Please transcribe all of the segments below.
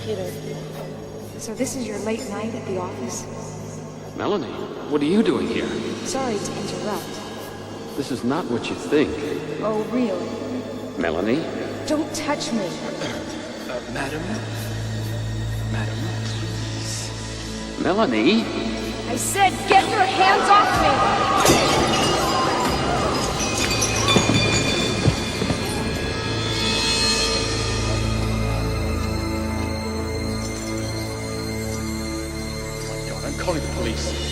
Peter. So this is your late night at the office? Melanie, what are you doing here? Sorry to interrupt. This is not what you think. Oh, really? Melanie? Don't touch me. Madam? Madam, please. Melanie? I said get your hands off me! God, I'm calling the police.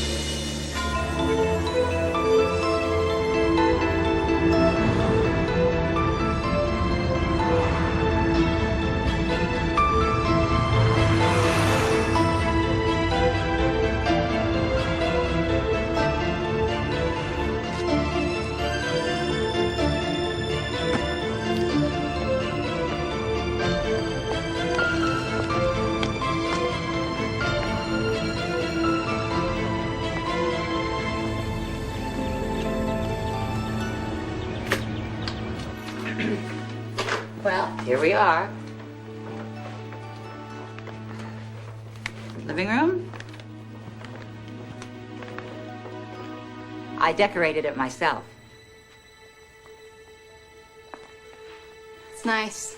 Well, here we are. Living room? I decorated it myself. It's nice.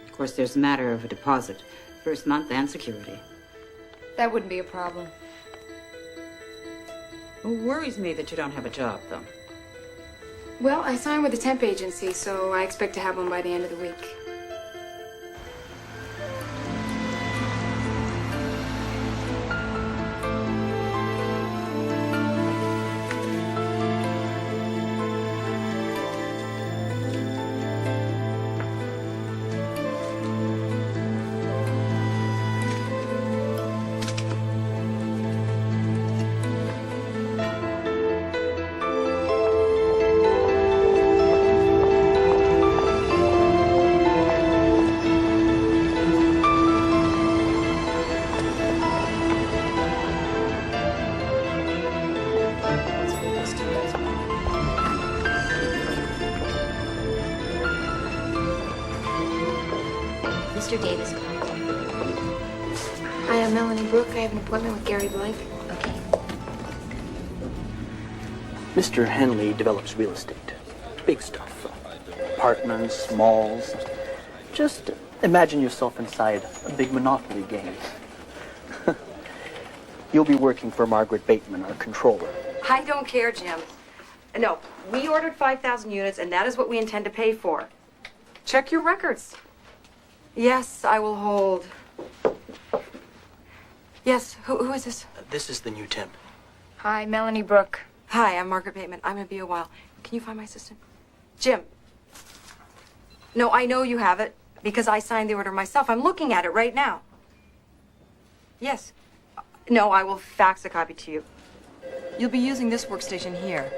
Of course, there's a matter of a deposit. First month and security. That wouldn't be a problem. It worries me that you don't have a job, though. Well, I signed with a temp agency, so I expect to have one by the end of the week. Mr. Davis called. I am Melanie Brooke. I have an appointment with Gary Blake. Okay. Mr. Henley develops real estate. Big stuff. Apartments, malls. Just imagine yourself inside a big Monopoly game. You'll be working for Margaret Bateman, our controller. I don't care, Jim. No, we ordered 5,000 units, and that is what we intend to pay for. Check your records. Yes, I will hold. Yes, who is this? This is the new temp. Hi, Melanie Brooke. Hi, I'm Margaret Bateman. I'm gonna be a while. Can you find my assistant? Jim. No, I know you have it, because I signed the order myself. I'm looking at it right now. Yes. No, I will fax a copy to you. You'll be using this workstation here.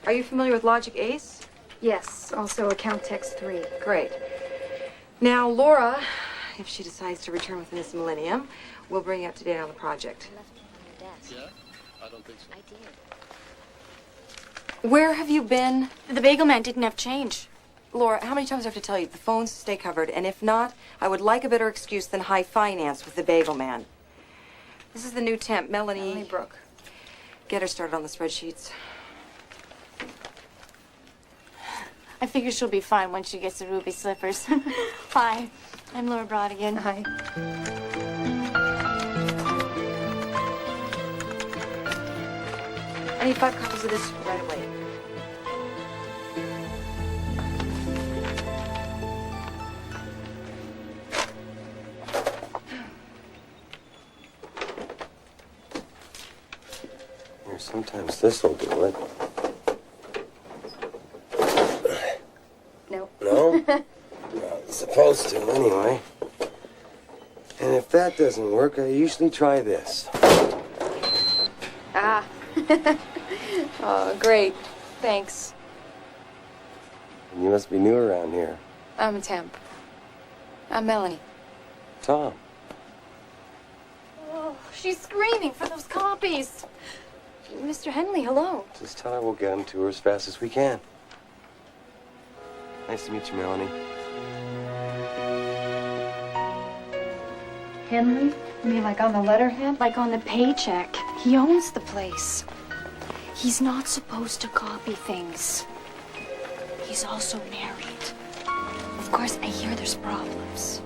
Are you familiar with Logic Ace? Yes, also account text 3. Great. Now, Laura, if she decides to return within this millennium, we'll bring you up to date on the project. Yeah? I don't think so. I did. Where have you been? The bagel man didn't have change. Laura, how many times do I have to tell you? The phones stay covered, and if not, I would like a better excuse than high finance with the bagel man. This is the new temp, Melanie Brooke. Get her started on the spreadsheets. I figure she'll be fine once she gets the ruby slippers. Hi, I'm Laura Brodigan. Hi. I need 5 copies of this right away. Here, sometimes this will do it. No. No? Well, it's supposed to, anyway. And if that doesn't work, I usually try this. Ah. Oh, great. Thanks. You must be new around here. I'm a temp. I'm Melanie. Tom. Oh, she's screaming for those copies. Mr. Henley, hello. Just tell her we'll get them to her as fast as we can. Nice to meet you, Melanie. Henley? You mean like on the letterhead? Like on the paycheck. He owns the place. He's not supposed to copy things. He's also married. Of course, I hear there's problems.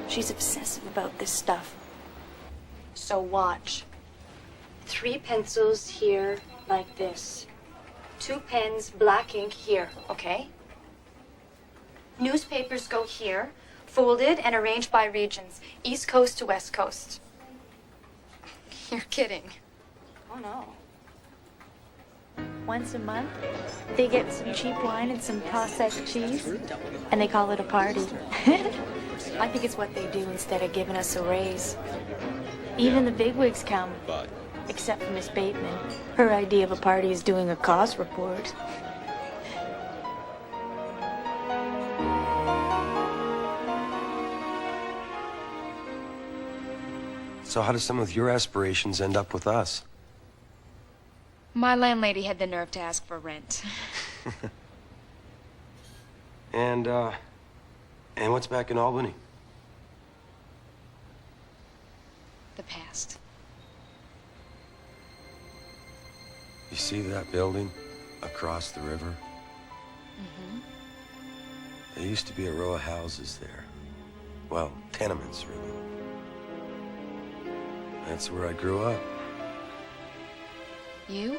She's obsessive about this stuff. So watch. 3 pencils here, like this. 2 pens, black ink here, okay? Newspapers go here, folded and arranged by regions, East Coast to West Coast. You're kidding. Oh, no. Once a month, they get some cheap wine and some processed cheese, and they call it a party. I think it's what they do instead of giving us a raise. Even the bigwigs come, except for Miss Bateman. Her idea of a party is doing a cause report. So how do some of your aspirations end up with us? My landlady had the nerve to ask for rent. And what's back in Albany? The past. You see that building across the river? Mm-hmm. There used to be a row of houses there. Well, tenements, really. That's where I grew up. You?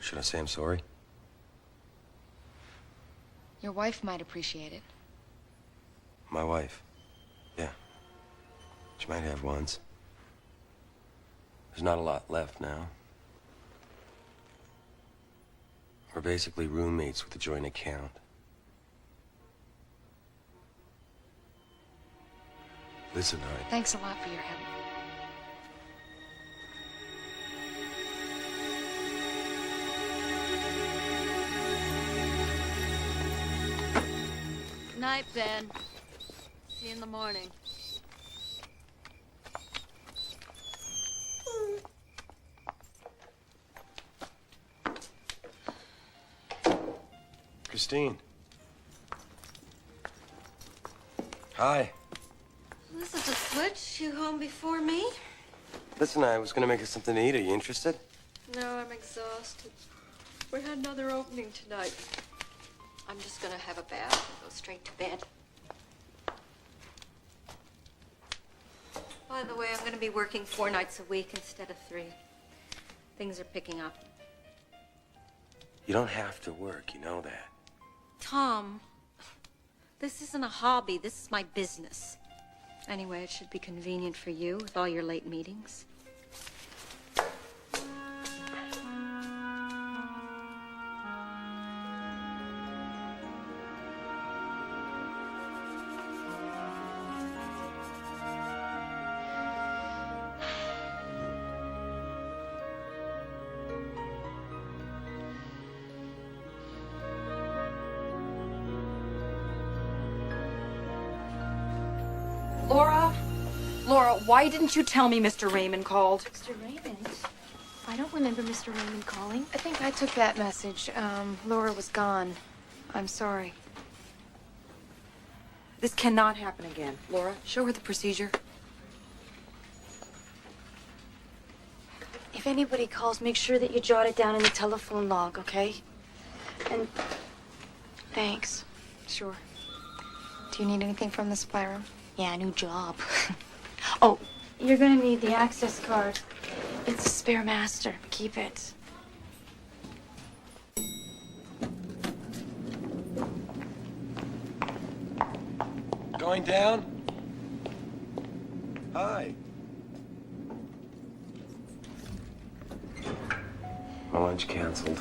Should I say I'm sorry? Your wife might appreciate it. My wife. Yeah. She might have once. There's not a lot left now. We're basically roommates with a joint account. Listen, Thanks a lot for your help. Good night, Ben. See you in the morning. Christine. Hi. This is a switch. You home before me? Listen, I was gonna make us something to eat. Are you interested? No, I'm exhausted. We had another opening tonight. I'm just gonna have a bath and go straight to bed. By the way, I'm gonna be working 4 nights a week instead of 3. Things are picking up. You don't have to work, you know that. Tom, this isn't a hobby. This is my business. Anyway, it should be convenient for you with all your late meetings. Laura, why didn't you tell me Mr. Raymond called? Mr. Raymond? I don't remember Mr. Raymond calling. I think I took that message. Laura was gone. I'm sorry. This cannot happen again. Laura, show her the procedure. If anybody calls, make sure that you jot it down in the telephone log, okay? And thanks. Sure. Do you need anything from the supply room? Yeah, new job. Oh, you're gonna need the access card. It's a spare master. Keep it. Going down? Hi. My lunch canceled.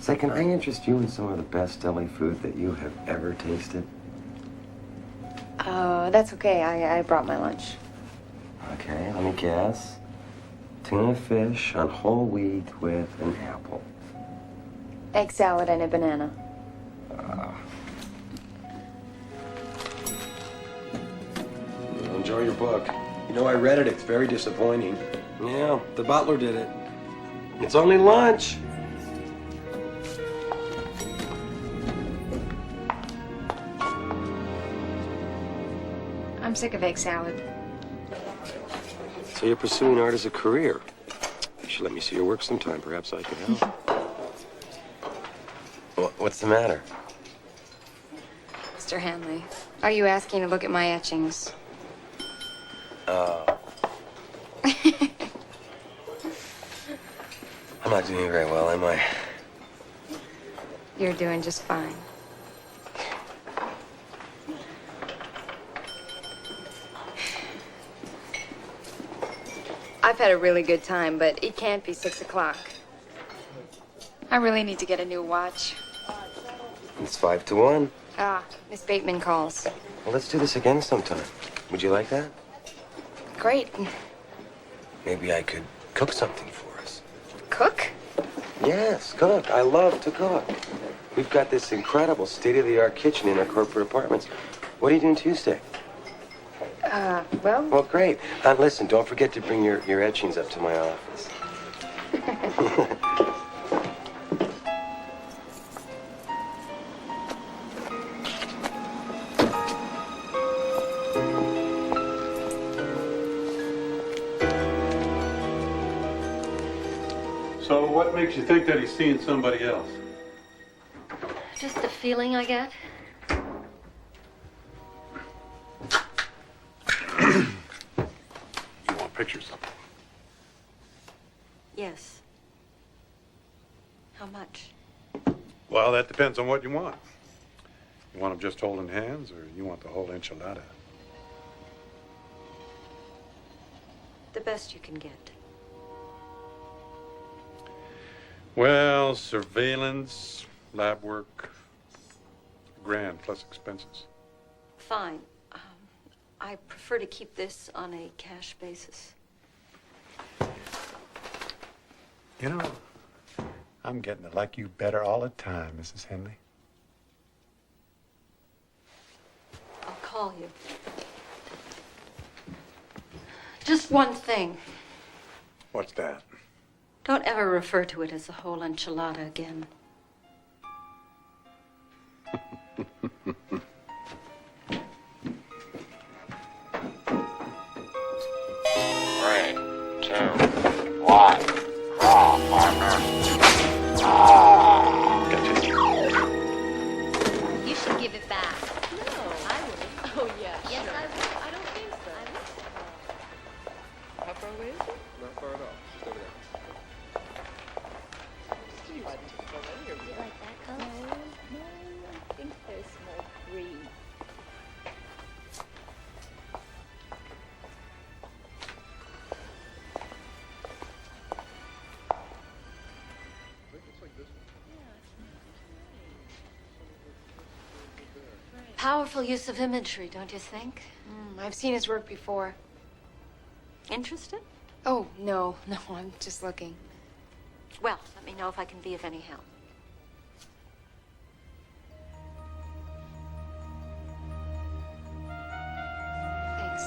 Say, can I interest you in some of the best deli food that you have ever tasted? That's okay. I brought my lunch. Okay, let me guess. Tuna fish on whole wheat with an apple. Egg salad and a banana. Enjoy your book. You know, I read it. It's very disappointing. Yeah, the butler did it. It's only lunch. I'm sick of egg salad. So you're pursuing art as a career. You should let me see your work sometime. Perhaps I could help. What's the matter? Mr. Hanley, are you asking to look at my etchings? I'm not doing very well, am I? You're doing just fine. I've had a really good time, but it can't be 6 o'clock. I really need to get a new watch. It's 5 to 1. Ah, Miss Bateman calls. Well, let's do this again sometime. Would you like that? Great. Maybe I could cook something for us. Cook? Yes, cook. I love to cook. We've got this incredible state-of-the-art kitchen in our corporate apartments. What are you doing Tuesday? Well... Well, great. Listen, don't forget to bring your etchings up to my office. So what makes you think that he's seeing somebody else? Just the feeling I get. You want pictures of him? Yes. How much? Well, that depends on what you want. You want him just holding hands, or you want the whole enchilada? The best you can get. Well, surveillance, lab work, grand plus expenses. Fine. I prefer to keep this on a cash basis. You know, I'm getting to like you better all the time, Mrs. Henley. I'll call you. Just one thing. What's that? Don't ever refer to it as a whole enchilada again. You should give it back. No, I would. Oh, yeah. Yes, I would. I don't think so. How far away is it? Not far at all. Just over there. Do you like that color? No, I think there's more green. Powerful use of imagery, don't you think? I've seen his work before. Interested? Oh, no, I'm just looking. Well, let me know if I can be of any help. Thanks.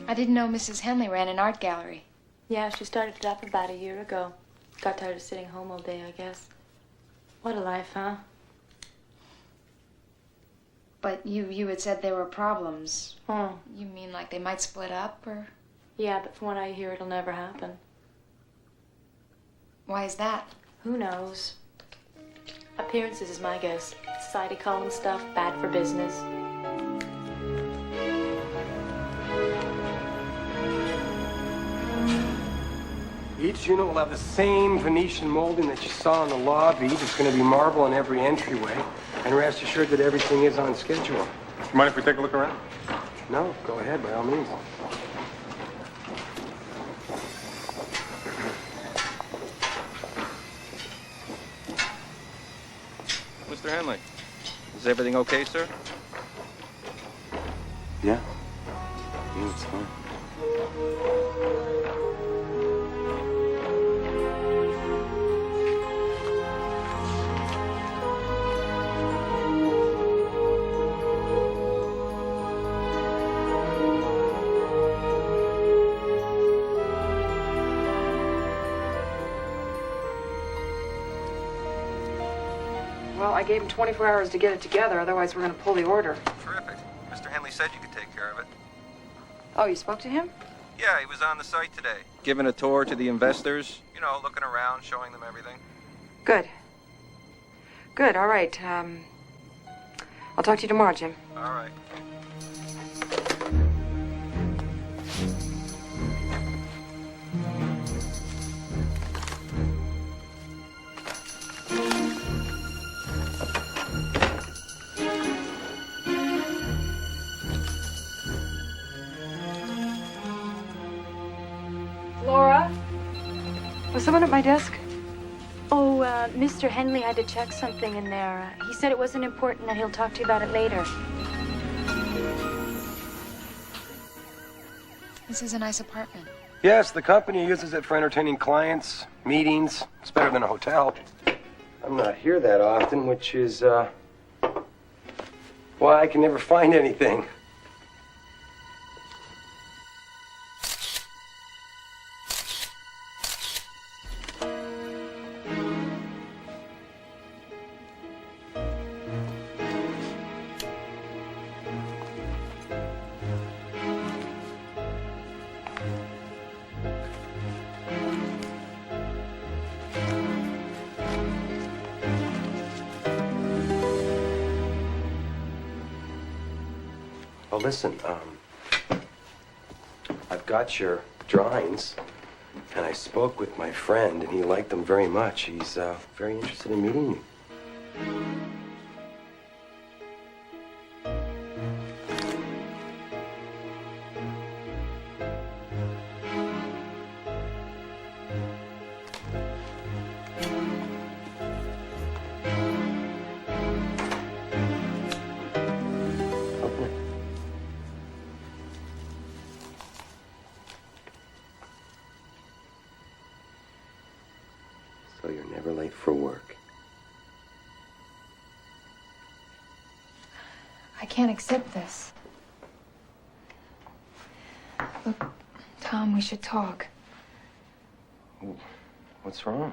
I didn't know Mrs. Henley ran an art gallery. Yeah, she started it up about a year ago. Got tired of sitting home all day, I guess. What a life, huh? But you had said there were problems. Oh. You mean like they might split up, or? Yeah, but from what I hear, it'll never happen. Why is that? Who knows? Appearances is my guess. Society column stuff, bad for business. Each unit will have the same Venetian molding that you saw in the lobby. There's going to be marble in every entryway. And rest assured that everything is on schedule. You mind if we take a look around? No, go ahead, by all means. Mr. Henley, is everything okay, sir? Yeah. Yeah, it's fine. I gave him 24 hours to get it together, otherwise we're going to pull the order. Terrific. Mr. Henley said you could take care of it. Oh, you spoke to him? Yeah, he was on the site today. Giving a tour to the investors. You know, looking around, showing them everything. Good. Good, all right. I'll talk to you tomorrow, Jim. All right. Laura? Was someone at my desk? Oh, Mr. Henley had to check something in there. He said it wasn't important, that he'll talk to you about it later. This is a nice apartment. Yes, the company uses it for entertaining clients, meetings. It's better than a hotel. I'm not here that often, which is, why I can never find anything. Well, listen, I've got your drawings, and I spoke with my friend, and he liked them very much. He's very interested in meeting you. So you're never late for work. I can't accept this. Look, Tom, we should talk. What's wrong?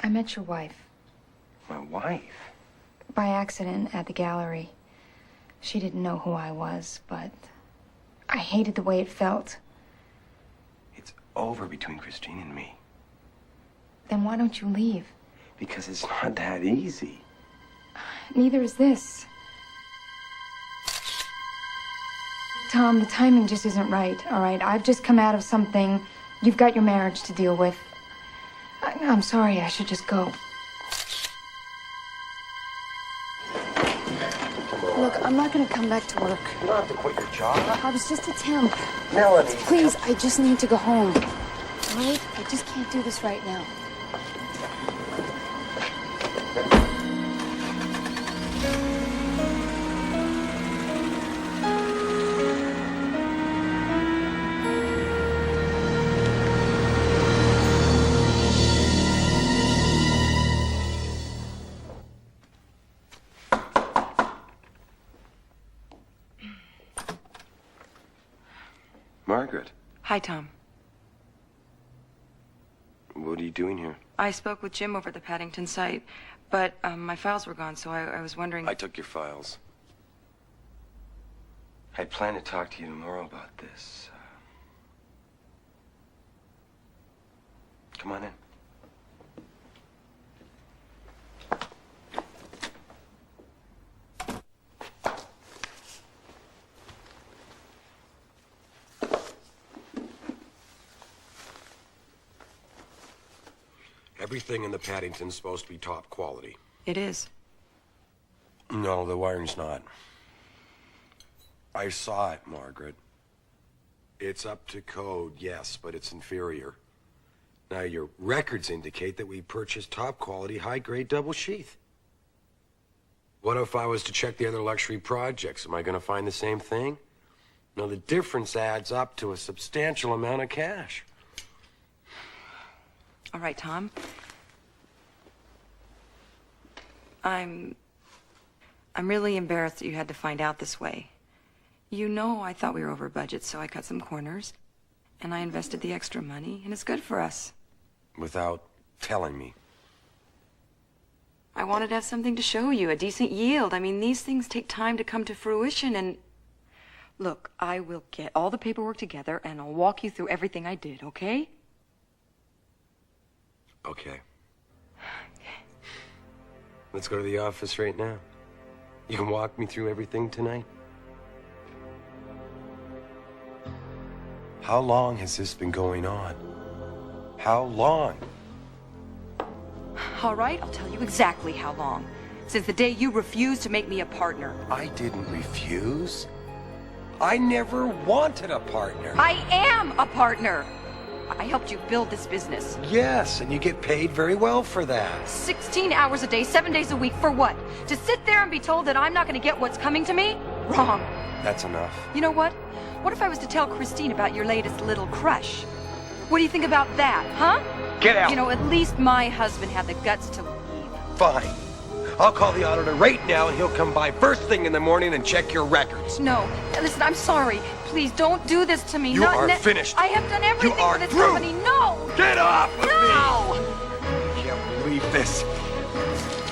I met your wife. My wife? By accident at the gallery. She didn't know who I was, but I hated the way it felt. It's over between Christine and me. Then why don't you leave? Because it's not that easy. Neither is this. Tom, the timing just isn't right, all right? I've just come out of something. You've got your marriage to deal with. I'm sorry, I should just go. Look, I'm not gonna come back to work. You don't have to quit your job. I was just a temp. Melanie. Please, I just need to go home. All right? I just can't do this right now. Margaret, Hi, Tom. what are you doing here? I spoke with Jim over at the Paddington site, but my files were gone, so I was wondering... I took your files. I plan to talk to you tomorrow about this. Come on in. Everything in the Paddington's supposed to be top quality. It is. No, the wiring's not. I saw it, Margaret. It's up to code, yes, but it's inferior. Now, your records indicate that we purchased top quality, high-grade double sheath. What if I was to check the other luxury projects? Am I going to find the same thing? No, the difference adds up to a substantial amount of cash. All right, Tom. I'm really embarrassed that you had to find out this way. You know I thought we were over budget, so I cut some corners. And I invested the extra money, and it's good for us. Without telling me. I wanted to have something to show you, a decent yield. I mean, these things take time to come to fruition, and... Look, I will get all the paperwork together, and I'll walk you through everything I did, okay? Okay. Let's go to the office right now. You can walk me through everything tonight. How long has this been going on? How long? All right, I'll tell you exactly how long. Since the day you refused to make me a partner. I didn't refuse. I never wanted a partner. I am a partner! I helped you build this business. Yes, and you get paid very well for that. 16 hours a day, 7 days a week, for what? To sit there and be told that I'm not gonna get what's coming to me? Wrong. That's enough. You know what? What if I was to tell Christine about your latest little crush? What do you think about that, huh? Get out! You know, at least my husband had the guts to leave. Fine. I'll call the auditor right now and he'll come by first thing in the morning and check your records. No. Listen, I'm sorry. Please don't do this to me. You are finished. I have done everything You are for this through. company. No! Get off of me! No! I can't believe this.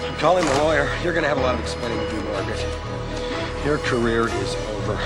I'm calling the lawyer. You're gonna have a lot of explaining to do, Margaret. Your career is over.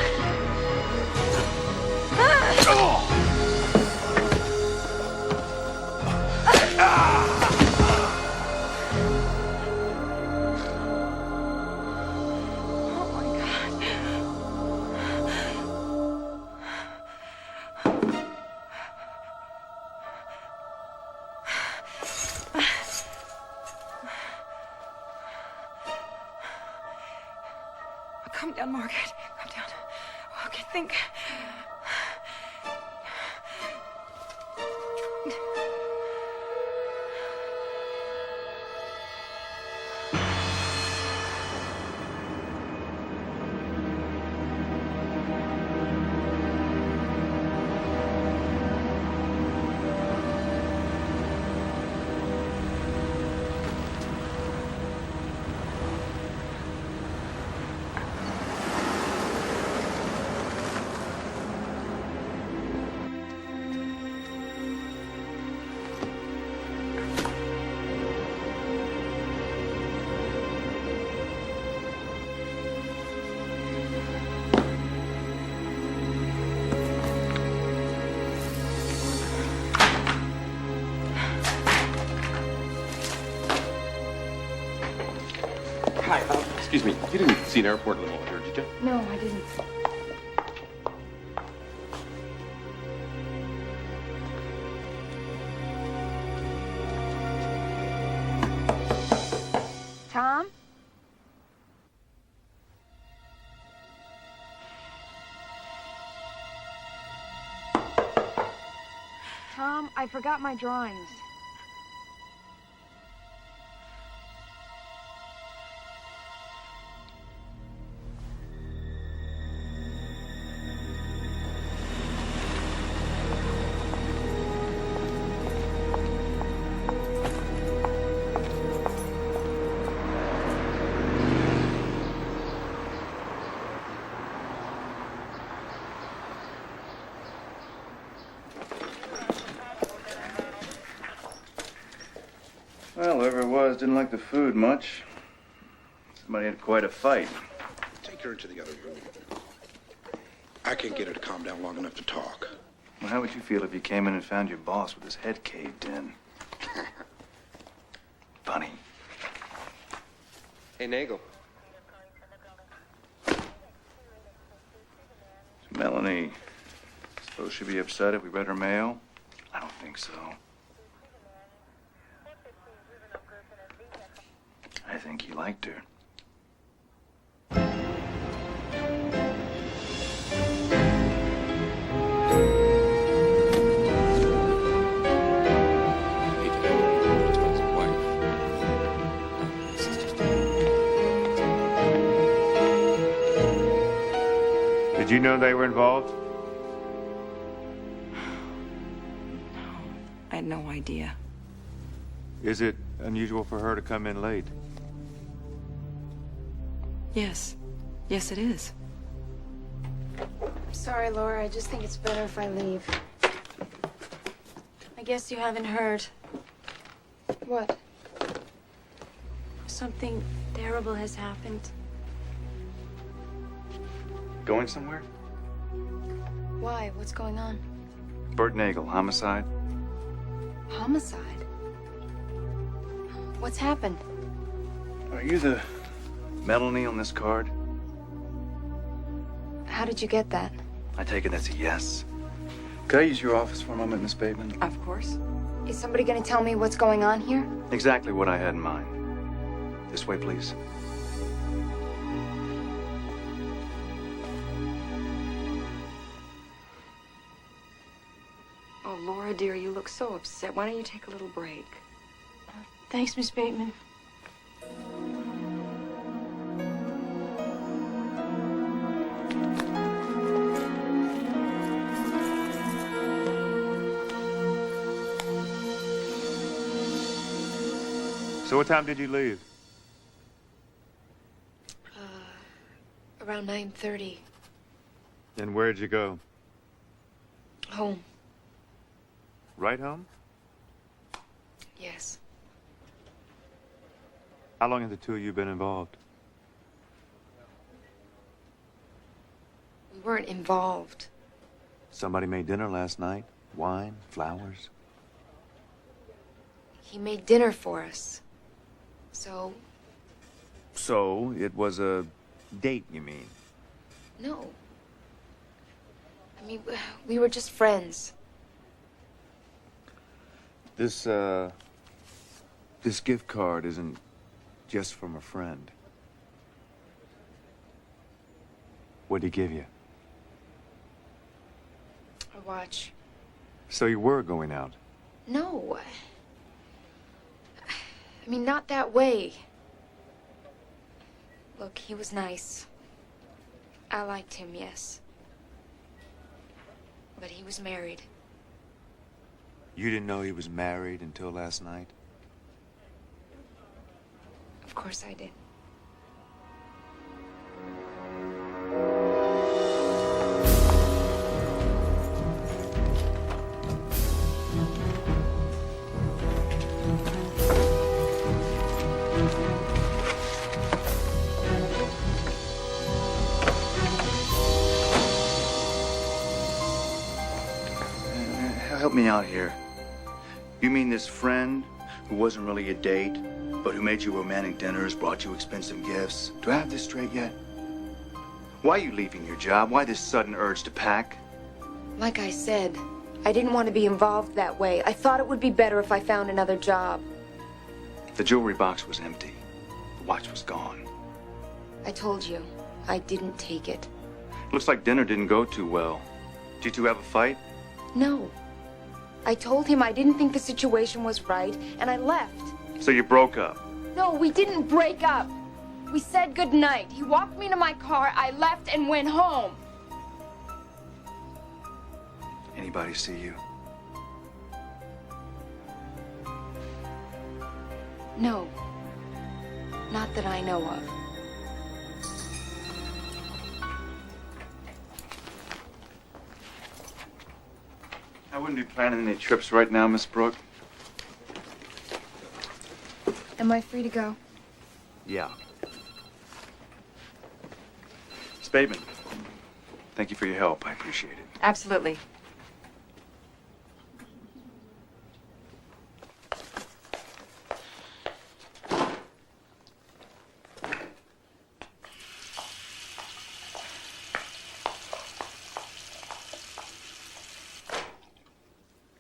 Calm down, Margaret. Calm down. Okay, think. Hi, excuse me. You didn't see an airport little here, did you? No, I didn't. Tom? Tom, I forgot my drawings. Well, whoever it was didn't like the food much. Somebody had quite a fight. Take her into the other room. I can't get her to calm down long enough to talk. Well, how would you feel if you came in and found your boss with his head caved in? Funny. Hey, Nagel. Melanie, suppose she'd be upset if we read her mail? I don't think so. I think he liked her. Did you know they were involved? I had no idea. Is it unusual for her to come in late? Yes. Yes, it is. I'm sorry, Laura. I just think it's better if I leave. I guess you haven't heard. What? I saw something terrible has happened. Going somewhere? Why? What's going on? Bert Nagel, homicide. Homicide? What's happened? Are you the Melanie on this card? How did you get that? I take it that's a yes. Could I use your office for a moment, Miss Bateman? Of course. Is somebody gonna tell me what's going on here? Exactly what I had in mind. This way, please. Oh, Laura, dear, you look so upset. Why don't you take a little break? Thanks, Miss Bateman. So what time did you leave? Around 9:30. And where'd you go? Home. Right home? Yes. How long have the two of you been involved? We weren't involved. Somebody made dinner last night? Wine? Flowers? He made dinner for us. So, So, it was a date, you mean? no. I mean, we were just friends. This gift card isn't just from a friend. What'd he give you? A watch. So you were going out? No. I mean, not that way. Look, he was nice. I liked him, yes. But he was married. You didn't know he was married until last night? Of course I did. Help me out here. You mean this friend who wasn't really a date, but who made you romantic dinners, brought you expensive gifts? Do I have this straight yet? Why are you leaving your job? Why this sudden urge to pack? Like I said, I didn't want to be involved that way. I thought it would be better if I found another job. The jewelry box was empty. The watch was gone. I told you, I didn't take it. Looks like dinner didn't go too well. Did you two have a fight? No. I told him I didn't think the situation was right, and I left. So you broke up? No, we didn't break up. We said goodnight. He walked me to my car, I left and went home. Anybody see you? No. Not that I know of. I wouldn't be planning any trips right now, Miss Brooke. Am I free to go? Yeah. Miss Bateman, thank you for your help. I appreciate it. Absolutely.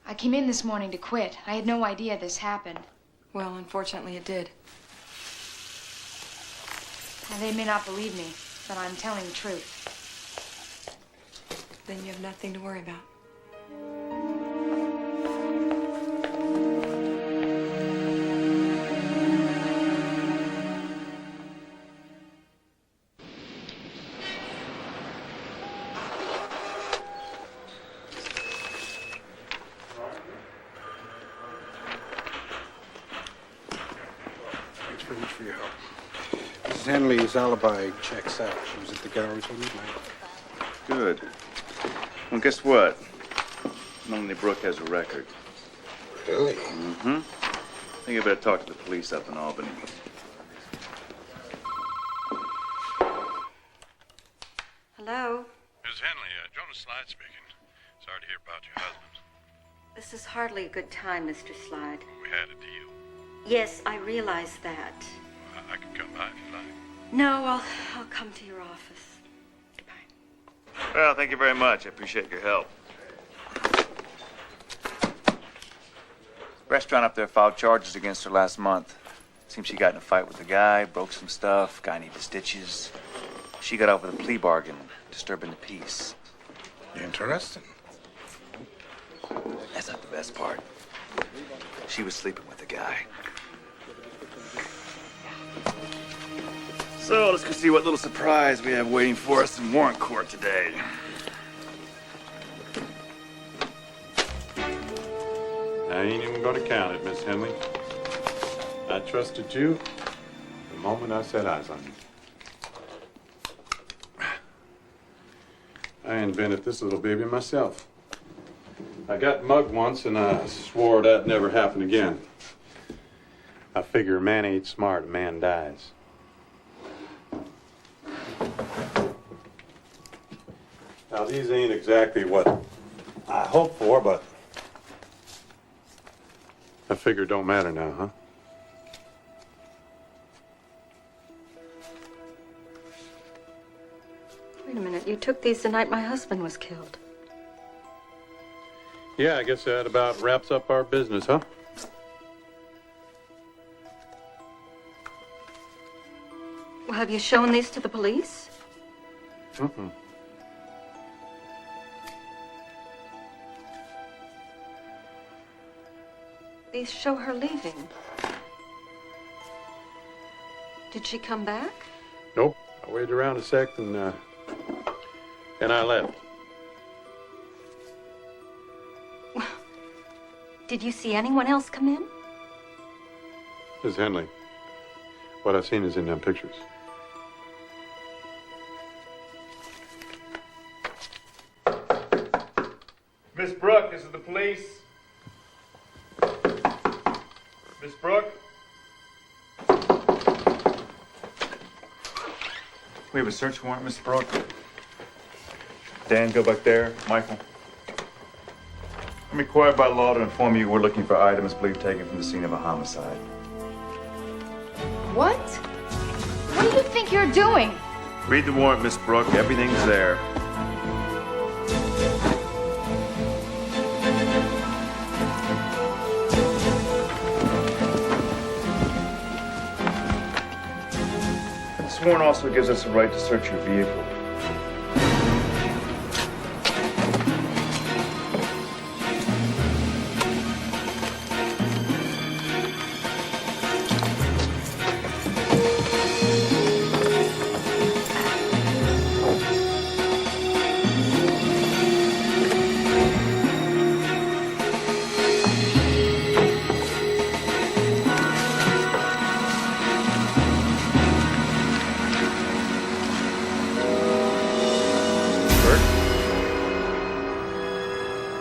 I came in this morning to quit. I had no idea this happened. Well, unfortunately, it did. Now, they may not believe me, but I'm telling the truth. Then you have nothing to worry about. Thanks very much for your help. Mrs. Henley's alibi checks out. She was at the gallery till midnight. Good. Well, guess what? Melanie Brooke has a record. Really? Mm-hmm. I think I better talk to the police up in Albany. Jonas Slide speaking. Sorry to hear about your husband. This is hardly a good time, Mr. Slide. We had a deal. Yes, I realize that. I can come by if you like. No, I'll come to your office. Well, thank you very much. I appreciate your help. Restaurant up there filed charges against her last month. Seems she got in a fight with a guy, broke some stuff, guy needed stitches. She got out with a plea bargain, disturbing the peace. Interesting. That's not the best part. She was sleeping with a guy. So let's go see what little surprise we have waiting for us in warrant court today. I ain't even gonna count it, Miss Henley. I trusted you the moment I set eyes on you. I invented this little baby myself. I got mugged once and I swore that'd never happen again. I figure a man ain't smart, a man dies. Now, these ain't exactly what I hoped for, but I figure it don't matter now, huh? Wait a minute. You took these the night my husband was killed. Yeah, I guess that about wraps up our business, huh? Well, have you shown these to the police? Mm-mm. These show her leaving. Did she come back? Nope. I waited around a sec and I left. Did you see anyone else come in? Miss Henley, what I've seen is in them pictures. Miss Brooke, this is the police. Miss Brooke? We have a search warrant, Miss Brooke. Dan, go back there. Michael. I'm required by law to inform you we're looking for items believed taken from the scene of a homicide. What? What do you think you're doing? Read the warrant, Miss Brooke. Everything's there. This warrant also gives us a right to search your vehicle.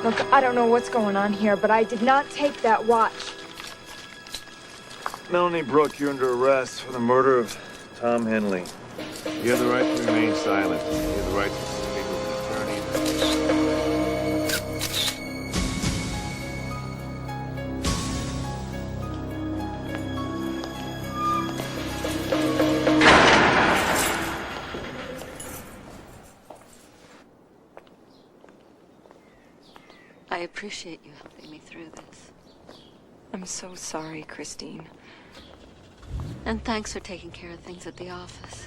Look, I don't know what's going on here, but I did not take that watch. Melanie Brooke, you're under arrest for the murder of Tom Henley. You have the right to remain silent. You have the right to speak with an attorney. I appreciate you helping me through this. I'm so sorry, Christine. And thanks for taking care of things at the office.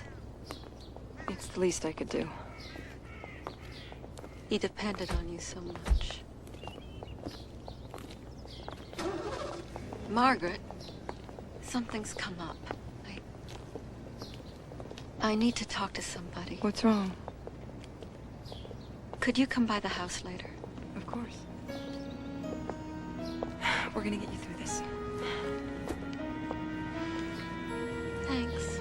It's the least I could do. He depended on you so much. Margaret, something's come up. I need to talk to somebody. What's wrong? Could you come by the house later? Of course. We're gonna get you through this. Thanks.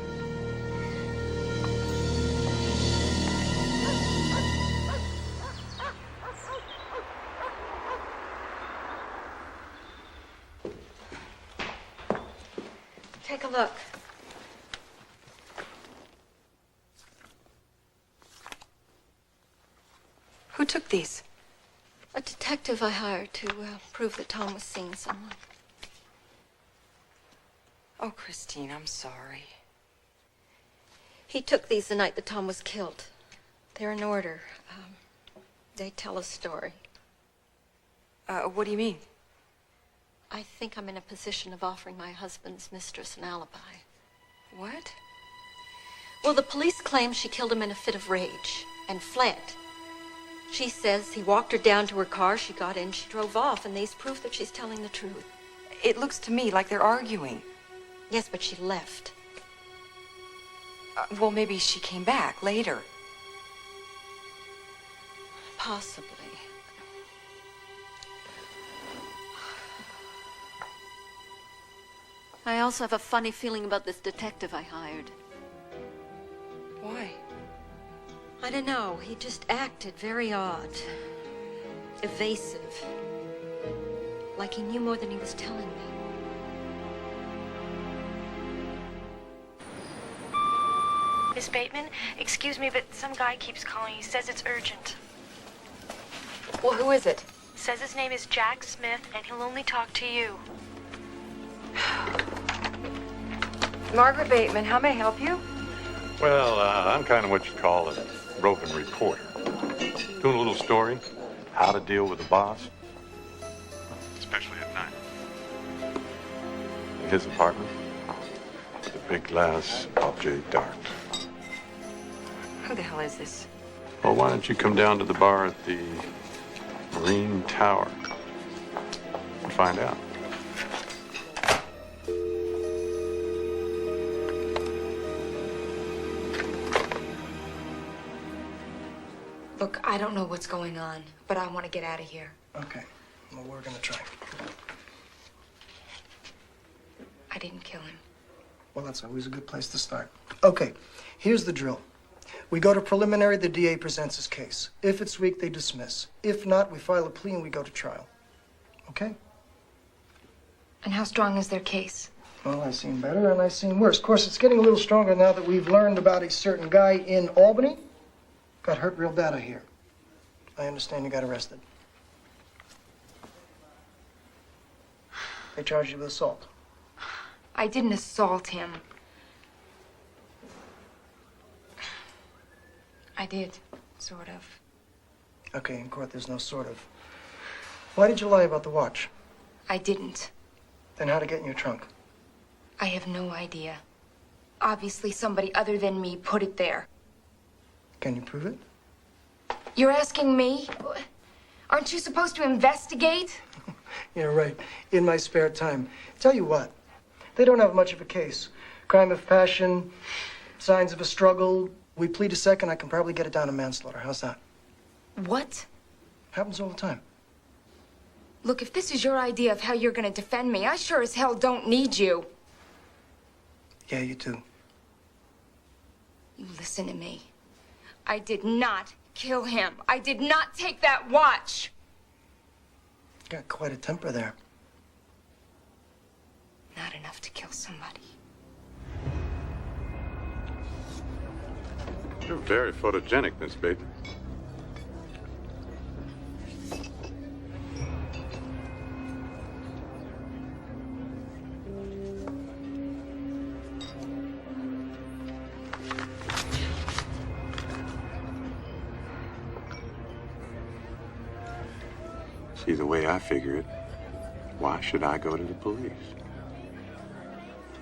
Take a look. Who Who took these? A detective I hired to prove that Tom was seeing someone. Oh, Christine, I'm sorry. He took these the night that Tom was killed. They're in order. They tell a story. What do you mean? I think I'm in a position of offering my husband's mistress an alibi. What? Well, the police claim she killed him in a fit of rage and fled. She says he walked her down to her car, she got in, she drove off, and these prove that she's telling the truth. It looks to me like they're arguing. Yes, but she left. Well, maybe she came back later. Possibly. I also have a funny feeling about this detective I hired. Why? I don't know. He just acted very odd. Evasive. Like he knew more than he was telling me. Miss Bateman, excuse me, but some guy keeps calling. He says it's urgent. Well, who is it? Says his name is Jack Smith, and he'll only talk to you. Margaret Bateman, how may I help you? Well, I'm kind of what you call a roving reporter. Doing a little story, how to deal with the boss, especially at night. In his apartment, with a big glass J. Dart. Who the hell is this? Well, why don't you come down to the bar at the Marine Tower and find out? Look, I don't know what's going on, but I want to get out of here. Okay. Well, we're gonna try. I didn't kill him. Well, that's always a good place to start. Okay, here's the drill. We go to preliminary, the DA presents his case. If it's weak, they dismiss. If not, we file a plea and we go to trial. Okay? And how strong is their case? Well, I've seen better and I've seen worse. Of course, it's getting a little stronger now that we've learned about a certain guy in Albany. Got hurt real bad, I hear. I understand you got arrested. They charged you with assault. I didn't assault him. I did, sort of. Okay, in court, there's no sort of. Why did you lie about the watch? I didn't. Then how'd it get in your trunk? I have no idea. Obviously, somebody other than me put it there. Can you prove it? You're asking me? Aren't you supposed to investigate? Yeah, right. In my spare time. Tell you what, they don't have much of a case. Crime of passion, signs of a struggle. We plead a second, I can probably get it down to manslaughter. How's that? What? Happens all the time. Look, if this is your idea of how you're gonna defend me, I sure as hell don't need you. Yeah, you do. You listen to me. I did not kill him. I did not take that watch. Got quite a temper there. Not enough to kill somebody. You're very photogenic, Miss Bateman. See, the way I figure it, why should I go to the police?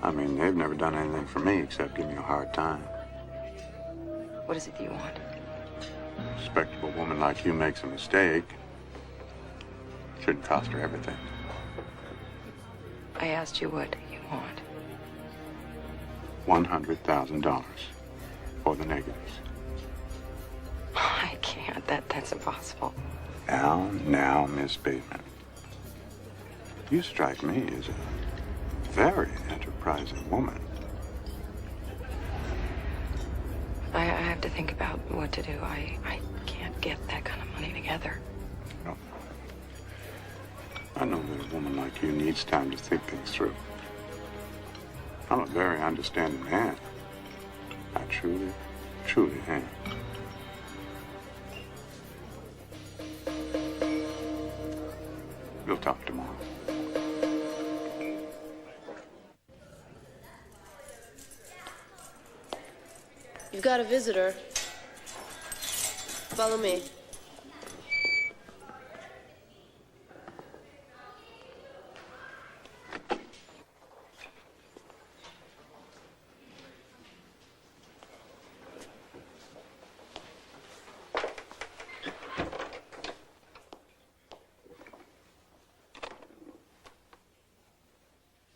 I mean, they've never done anything for me except give me a hard time. What is it that you want? A respectable woman like you makes a mistake. Shouldn't cost her everything. I asked you what you want. $100,000 for the negatives. I can't. That's impossible. Now, Miss Bateman. You strike me as a very enterprising woman. I have to think about what to do. I can't get that kind of money together. No. I know that a woman like you needs time to think things through. I'm a very understanding man. I truly am. We'll talk tomorrow. You've got a visitor. Follow me.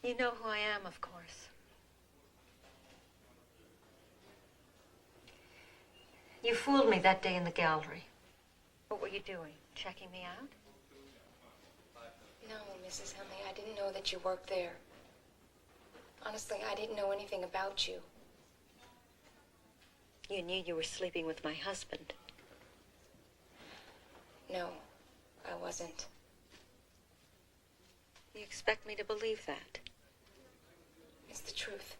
You know who I am, of course. You fooled me that day in the gallery. What were you doing? Checking me out? No, Mrs. Henley, I didn't know that you worked there. Honestly, I didn't know anything about you. You knew you were sleeping with my husband. No, I wasn't. You expect me to believe that? It's the truth.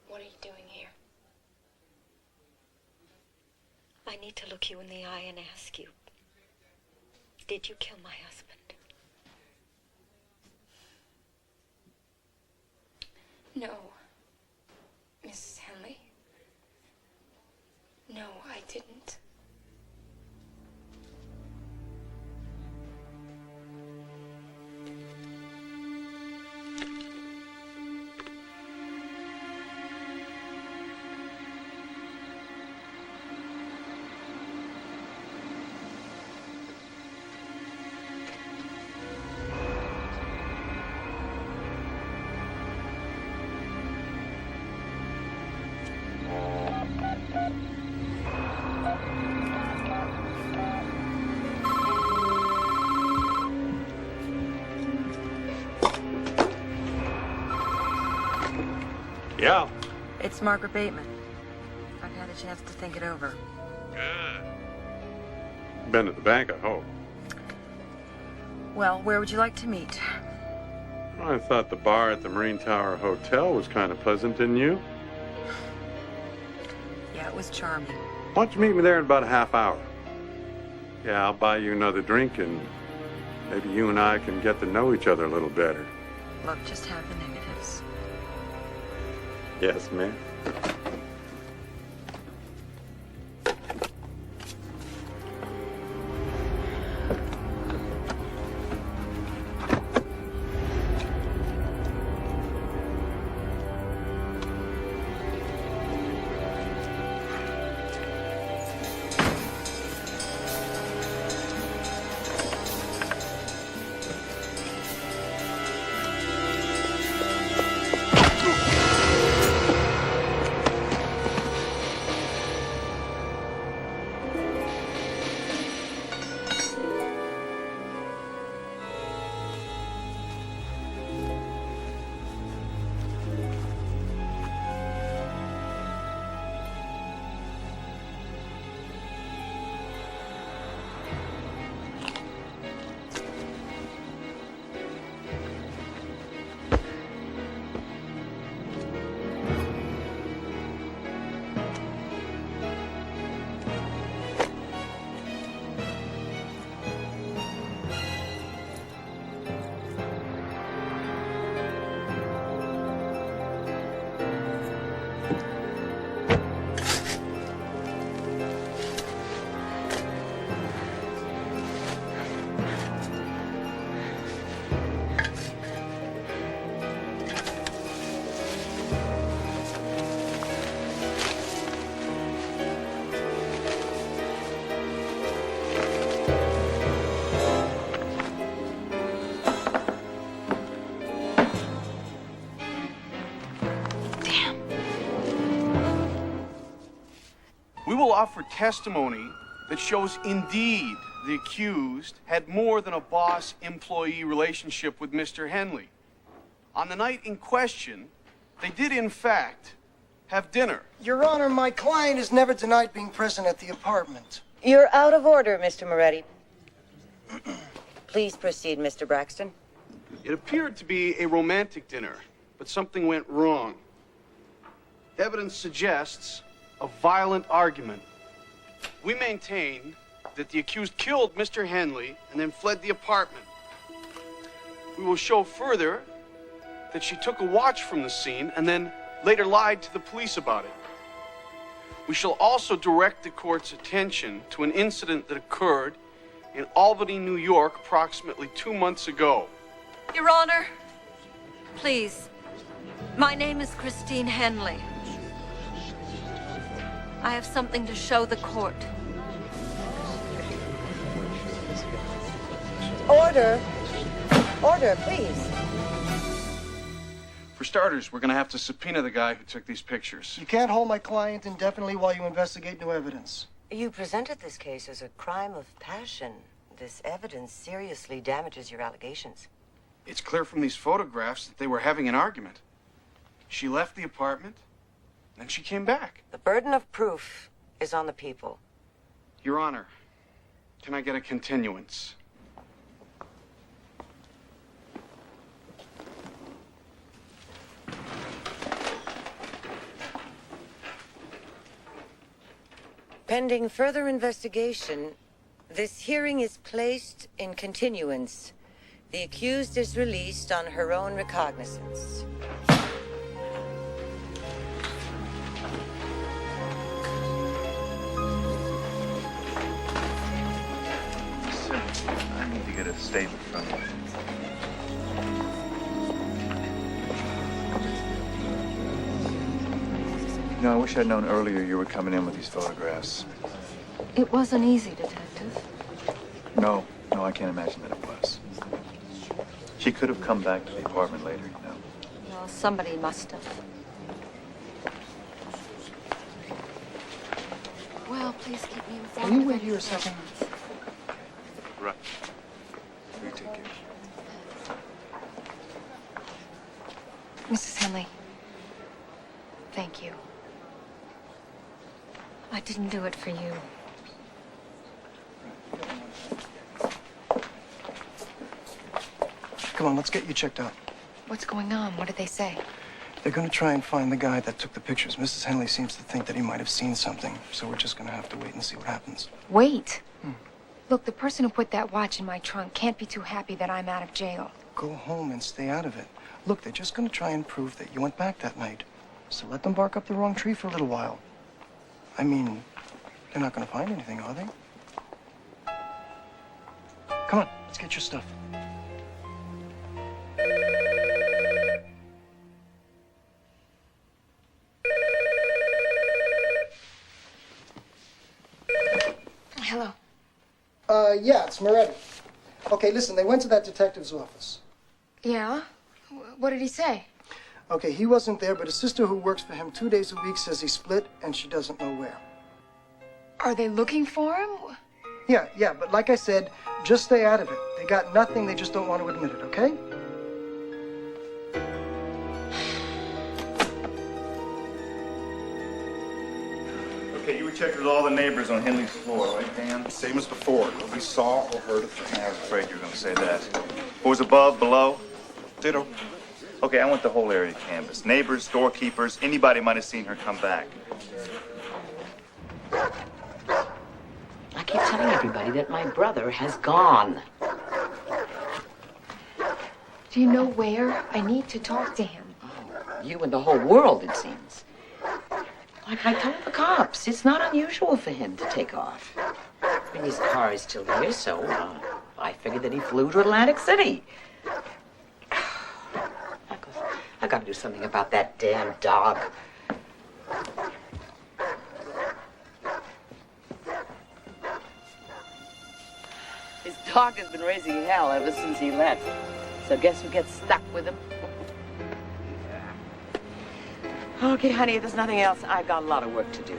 What are you doing here? I need to look you in the eye and ask you, did you kill my husband? No, Mrs. Henley. No, I didn't. Yeah. It's Margaret Bateman. I've had a chance to think it over. Good. Been at the bank, I hope. Well, where would you like to meet? I thought the bar at the Marine Tower Hotel was kind of pleasant, didn't you? Yeah, it was charming. Why don't you meet me there in about a half hour? Yeah, I'll buy you another drink, and maybe you and I can get to know each other a little better. Look, just have the negatives. Yes, ma'am. We will offer testimony that shows indeed the accused had more than a boss-employee relationship with Mr. Henley. On the night in question, they did in fact have dinner. Your Honor, my client is never denied being present at the apartment. You're out of order, Mr. Moretti. Please proceed, Mr. Braxton. It appeared to be a romantic dinner, but something went wrong. Evidence suggests a violent argument. We maintain that the accused killed Mr. Henley and then fled the apartment. We will show further that she took a watch from the scene and then later lied to the police about it. We shall also direct the court's attention to an incident that occurred in Albany, New York, approximately 2 months ago. Your Honor, please. My name is Christine Henley. I have something to show the court. Order. Order, please. For starters, we're going to have to subpoena the guy who took these pictures. You can't hold my client indefinitely while you investigate new evidence. You presented this case as a crime of passion. This evidence seriously damages your allegations. It's clear from these photographs that they were having an argument. She left the apartment, then she came back. The burden of proof is on the people. Your Honor, can I get a continuance? Pending further investigation, this hearing is placed in continuance. The accused is released on her own recognizance. I need to get a statement from you. You know, I wish I'd known earlier you were coming in with these photographs. It wasn't easy, Detective. No, I can't imagine that it was. She could have come back to the apartment later, you know. Well, somebody must have. Well, please keep me informed. Can you wait here a second? Right. You take care. Mrs. Henley, thank you. I didn't do it for you. Come on, let's get you checked out. What's going on? What did they say? They're going to try and find the guy that took the pictures. Mrs. Henley seems to think that he might have seen something, so we're just going to have to wait and see what happens. Wait. Look, the person who put that watch in my trunk can't be too happy that I'm out of jail. Go home and stay out of it. Look, they're just going to try and prove that you went back that night. So let them bark up the wrong tree for a little while. I mean, they're not going to find anything, are they? Come on, let's get your stuff. Hello. Yeah, it's Moretti. Okay, listen, they went to that detective's office. Yeah? What did he say? Okay, he wasn't there, but his sister who works for him 2 days a week says he split and she doesn't know where. Are they looking for him? Yeah, but like I said, just stay out of it. They got nothing, they just don't want to admit it, okay? Okay, you were checking with all the neighbors on Henley's floor, right, Dan? Same as before. Nobody saw or heard a thing. I was afraid you were going to say that. What was above, below? Ditto. Okay, I want the whole area canvassed. Neighbors, storekeepers, anybody might have seen her come back. I keep telling everybody that my brother has gone. Do you know where? I need to talk to him. You and the whole world, it seems. Like I told the cops, it's not unusual for him to take off. I mean, his car is still here, so I figured that he flew to Atlantic City. I gotta do something about that damn dog. His dog has been raising hell ever since he left. So guess who gets stuck with him? Okay, honey, if there's nothing else, I've got a lot of work to do.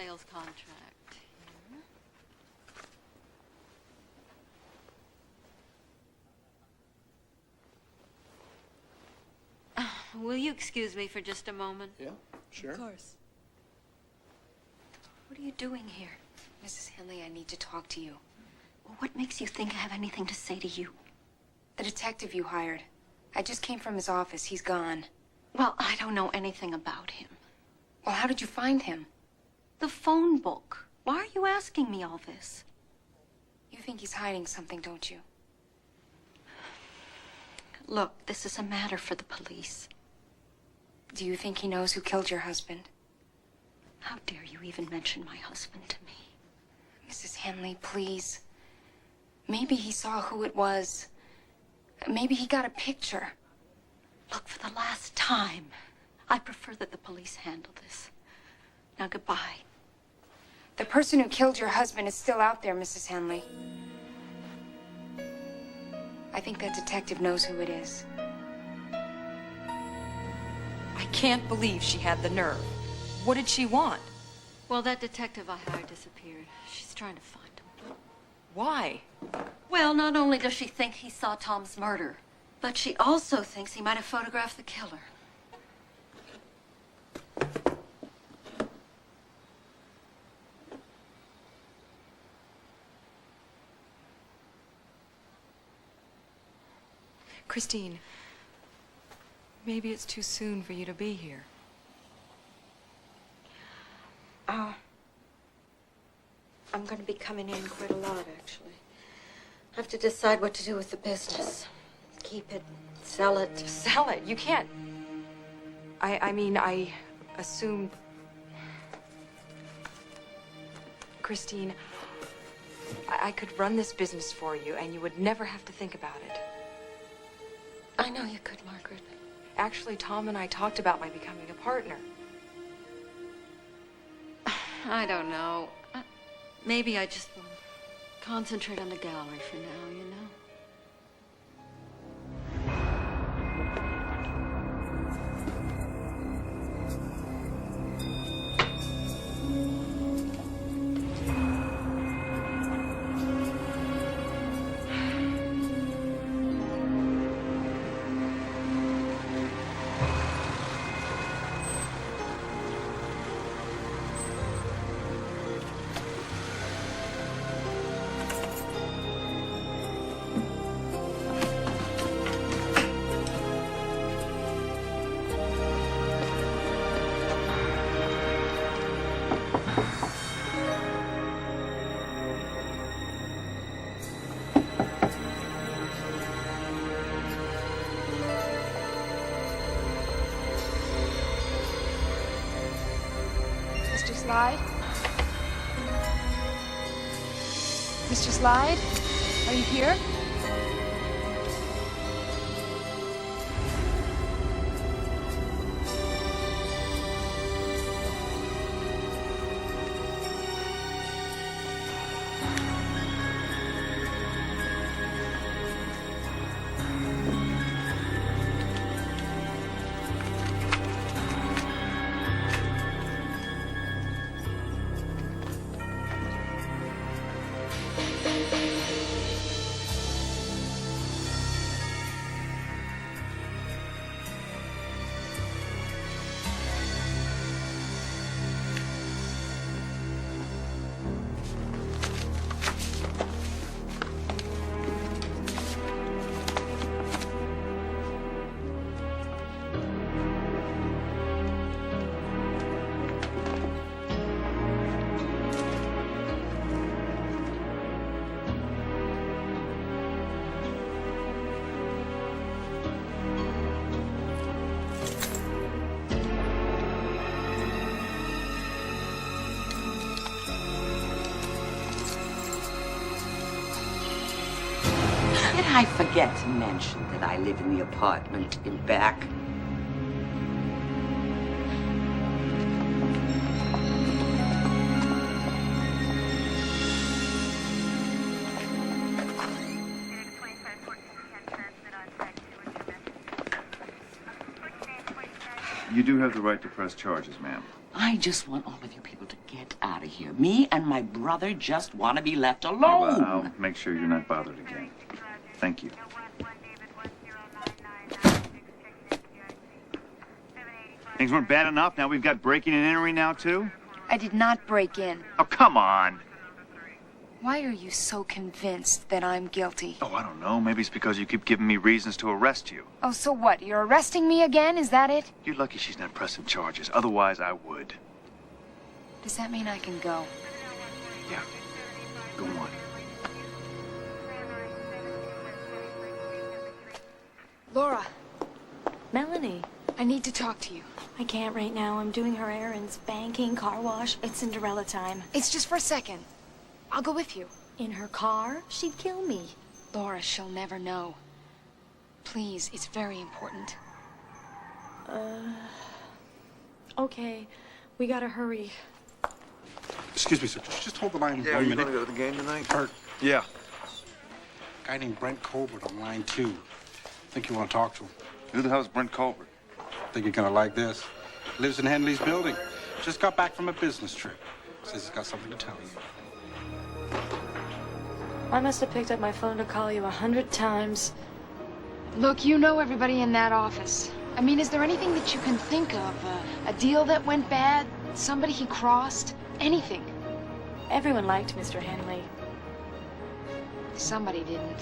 sales contract. Will you excuse me for just a moment? Yeah, sure. Of course. What are you doing here? Mrs. Henley, I need to talk to you. Well, what makes you think I have anything to say to you? The detective you hired. I just came from his office. He's gone. Well, I don't know anything about him. Well, how did you find him? The phone book. Why are you asking me all this? You think he's hiding something, don't you? Look, this is a matter for the police. Do you think he knows who killed your husband? How dare you even mention my husband to me? Mrs. Henley, please. Maybe he saw who it was. Maybe he got a picture. Look, for the last time, I prefer that the police handle this. Now, goodbye. The person who killed your husband is still out there, Mrs. Henley. I think that detective knows who it is. I can't believe she had the nerve. What did she want? Well, that detective I hired disappeared. She's trying to find him. Why? Well, not only does she think he saw Tom's murder, but she also thinks he might have photographed the killer. Christine, maybe it's too soon for you to be here. I'm going to be coming in quite a lot, actually. I have to decide what to do with the business. Keep it, sell it. Sell it? You can't. I mean, I assumed... Christine, I could run this business for you, and you would never have to think about it. I know you could, Margaret. Actually, Tom and I talked about my becoming a partner. I don't know. Maybe I just will concentrate on the gallery for now, you know? Mr. Slide? Mr. Slide? Are you here? Did I forget to mention that I live in the apartment in back? You do have the right to press charges, ma'am. I just want all of you people to get out of here. Me and my brother just want to be left alone. Well, I'll make sure you're not bothered again. Thank you. Things weren't bad enough. Now we've got breaking and entering now, too? I did not break in. Oh, come on. Why are you so convinced that I'm guilty? Oh, I don't know. Maybe it's because you keep giving me reasons to arrest you. Oh, so what? You're arresting me again? Is that it? You're lucky she's not pressing charges. Otherwise, I would. Does that mean I can go? Yeah. Go on. Laura. Melanie. I need to talk to you. I can't right now. I'm doing her errands. Banking, car wash. It's Cinderella time. It's just for a second. I'll go with you. In her car? She'd kill me. Laura, she'll never know. Please, it's very important. Okay. We gotta hurry. Excuse me, sir. Just hold the line 1 minute. gonna go to the game tonight? Kurt, Yeah. a guy named Brent Colbert on line 2. Think you want to talk to him. Who the hell's Brent Colbert? Think you're gonna like this. Lives in Henley's building. Just got back from a business trip. Says he's got something to tell you. I must have picked up my phone to call you 100 times. Look, you know everybody in that office. I mean, is there anything that you can think of? A deal that went bad? Somebody he crossed? Anything? Everyone liked Mr. Henley. Somebody didn't.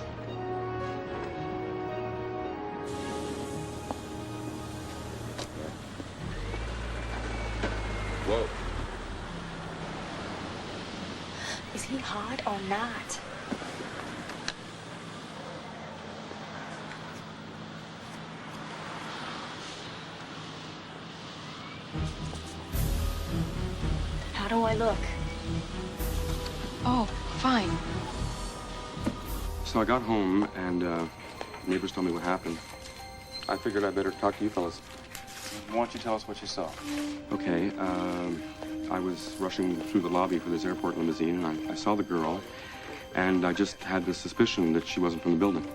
Whoa. Is he hot or not? How do I look? Oh, fine. So I got home, and neighbors told me what happened. I figured I'd better talk to you fellas. Why don't you tell us what you saw? Okay, I was rushing through the lobby for this airport limousine, and I saw the girl, and I just had the suspicion that she wasn't from the building.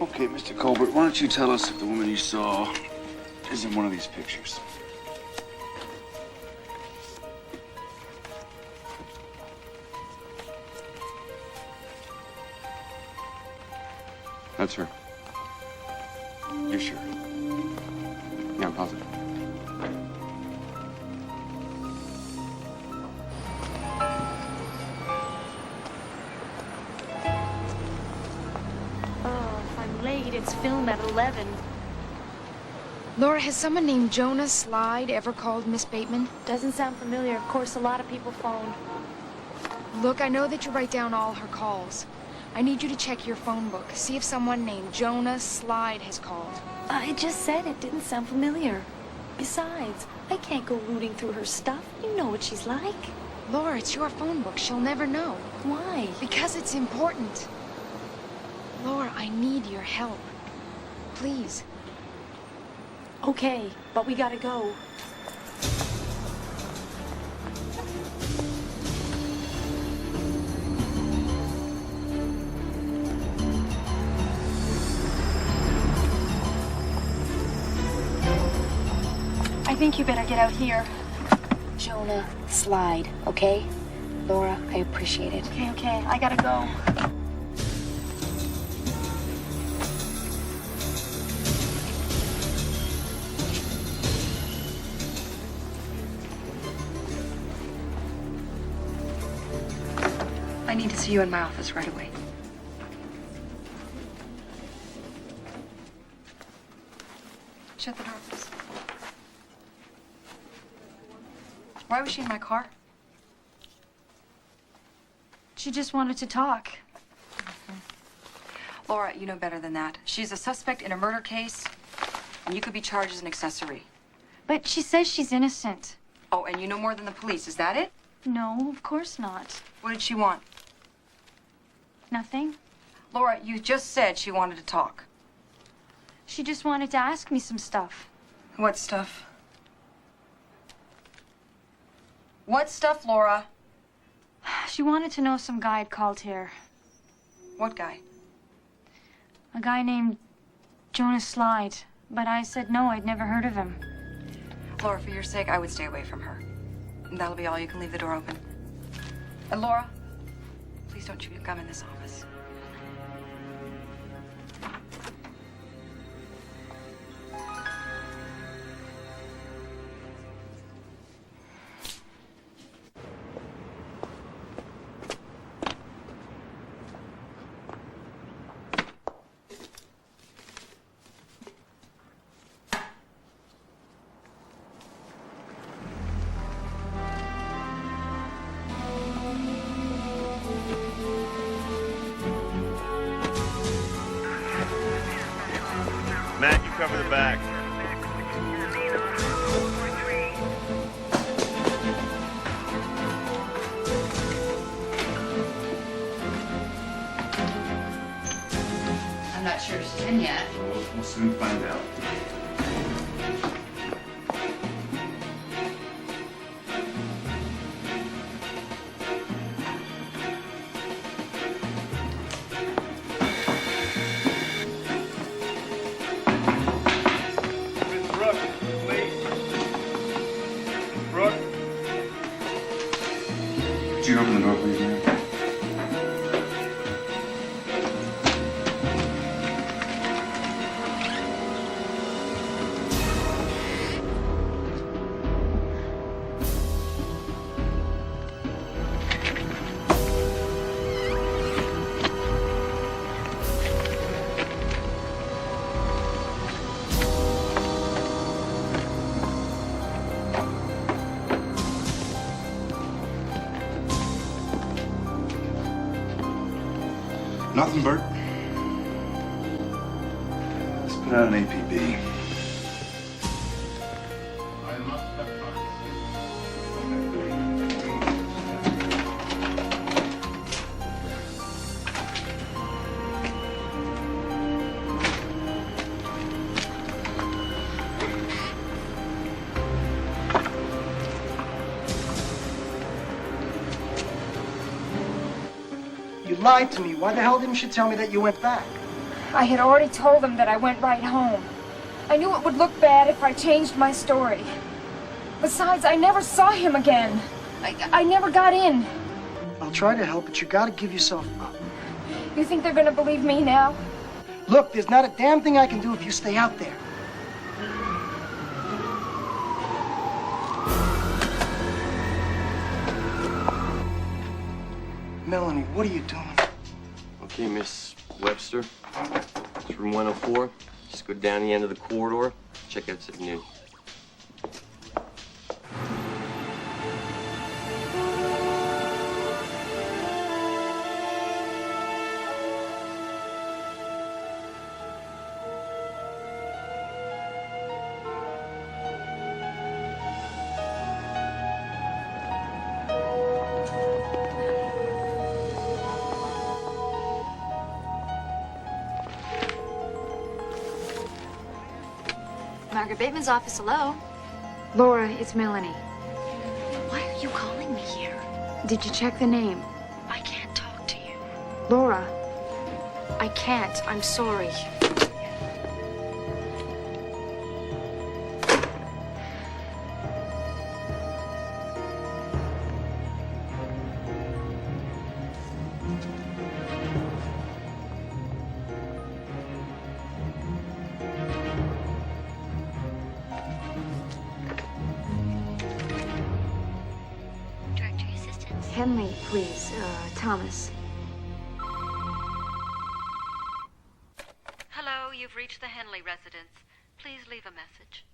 Okay, Mr. Colbert, why don't you tell us if the woman you saw is in one of these pictures? That's her. You're sure? Yeah, I'm positive. Oh, if I'm late, it's film at 11. Laura, has someone named Jonah Slide ever called Miss Bateman? Doesn't sound familiar. Of course, a lot of people phone. Look, I know that you write down all her calls. I need you to check your phone book. See if someone named Jonah Slide has called. I just said it didn't sound familiar. Besides, I can't go rooting through her stuff. You know what she's like. Laura, it's your phone book. She'll never know. Why? Because it's important. Laura, I need your help. Please. Okay, but we gotta go. I think you better get out here. Jonah Slide, okay? Laura, I appreciate it. Okay, I gotta go. I need to see you in my office right away. Shut the door, please. Why was she in my car? She just wanted to talk. Laura, you know better than that. She's a suspect in a murder case, and you could be charged as an accessory. But she says she's innocent. Oh, and you know more than the police. Is that it? No, of course not. What did she want? Nothing. Laura, you just said she wanted to talk. She just wanted to ask me some stuff. What stuff? What stuff, Laura? She wanted to know if some guy had called here. What guy? A guy named Jonah Slide. But I said no, I'd never heard of him. Laura, for your sake, I would stay away from her. And that'll be all. You can leave the door open. And Laura, please don't chew your gum in this office. Matt, you cover the back. I'm not sure she's in yet. We'll soon find out. Could you open the door, please, ma'am? Nothing, Bert. Let's put out an APB. You lied to me. Why the hell didn't you tell me that you went back? I had already told them that I went right home. I knew it would look bad if I changed my story. Besides, I never saw him again. I never got in. I'll try to help, but you gotta give yourself up. You think they're gonna believe me now? Look, there's not a damn thing I can do if you stay out there. Melanie, what are you doing? Okay, Miss Webster. It's room 104. Just go down the end of the corridor. Check out something new. Margaret Bateman's office, hello. Laura, it's Melanie. Why are you calling me here? Did you check the name? I can't talk to you. Laura. I can't. I'm sorry. Henley, please. Thomas. Hello, you've reached the Henley residence. Please leave a message.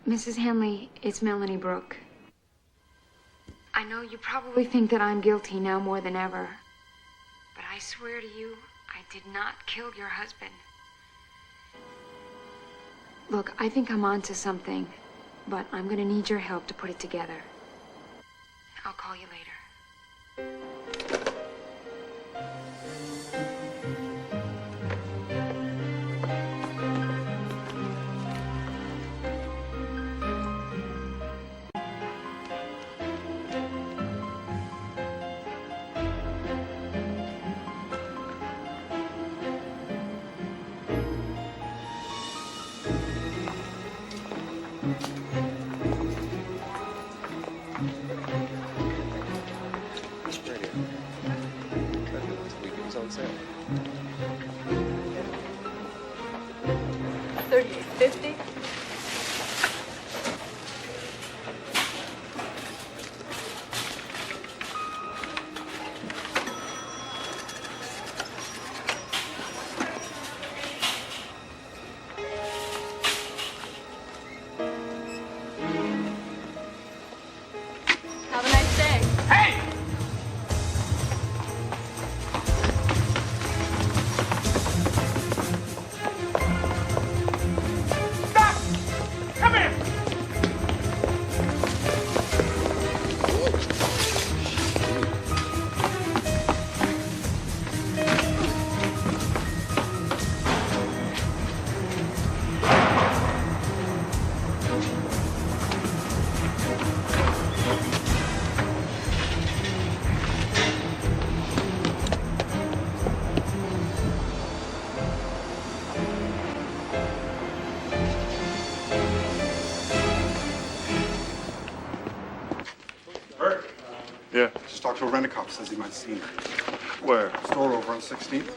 Mrs. Henley, it's Melanie Brooke. I know you probably think that I'm guilty now more than ever. But I swear to you, I did not kill your husband. Look, I think I'm onto something, but I'm gonna need your help to put it together. I'll call you later. Yeah. Just talked to a rent-a-cop. Says he might have seen her. Where? Store over on 16th.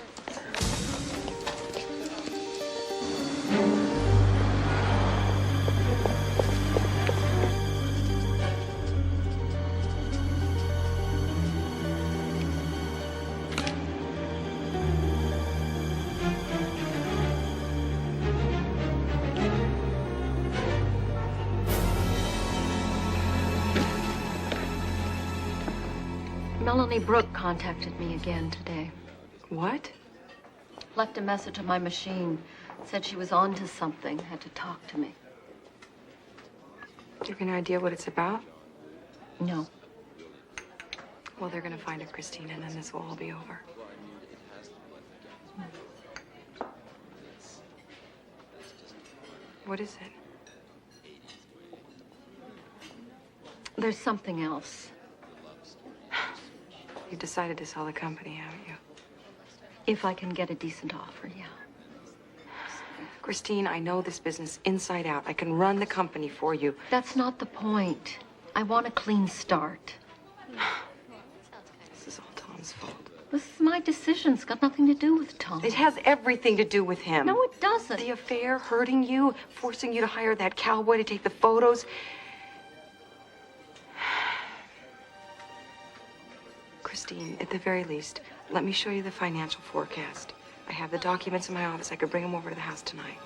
Melanie Brooke contacted me again today. What? Left a message on my machine. Said she was on to something. Had to talk to me. Do you have any idea what it's about? No. Well, they're gonna find her, Christine, and then this will all be over. What is it? There's something else. You've decided to sell the company, haven't you? If I can get a decent offer, yeah. Christine, I know this business inside out. I can run the company for you. That's not the point. I want a clean start. This is all Tom's fault. This is my decision. It's got nothing to do with Tom. It has everything to do with him. No, it doesn't. The affair, hurting you, forcing you to hire that cowboy to take the photos. Christine, at the very least, let me show you the financial forecast. I have the documents in my office. I could bring them over to the house tonight.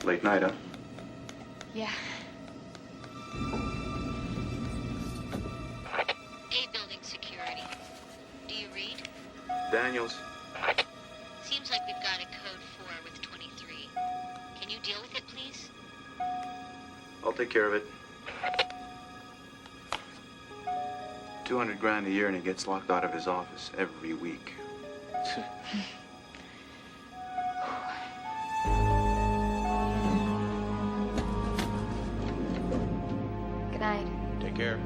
Late night, huh? Yeah. A building security. Do you read? Daniels. Seems like we've got a code 4 with 23. Can you deal with it, please? I'll take care of it. 200 grand a year and he gets locked out of his office every week. Good night. Take care.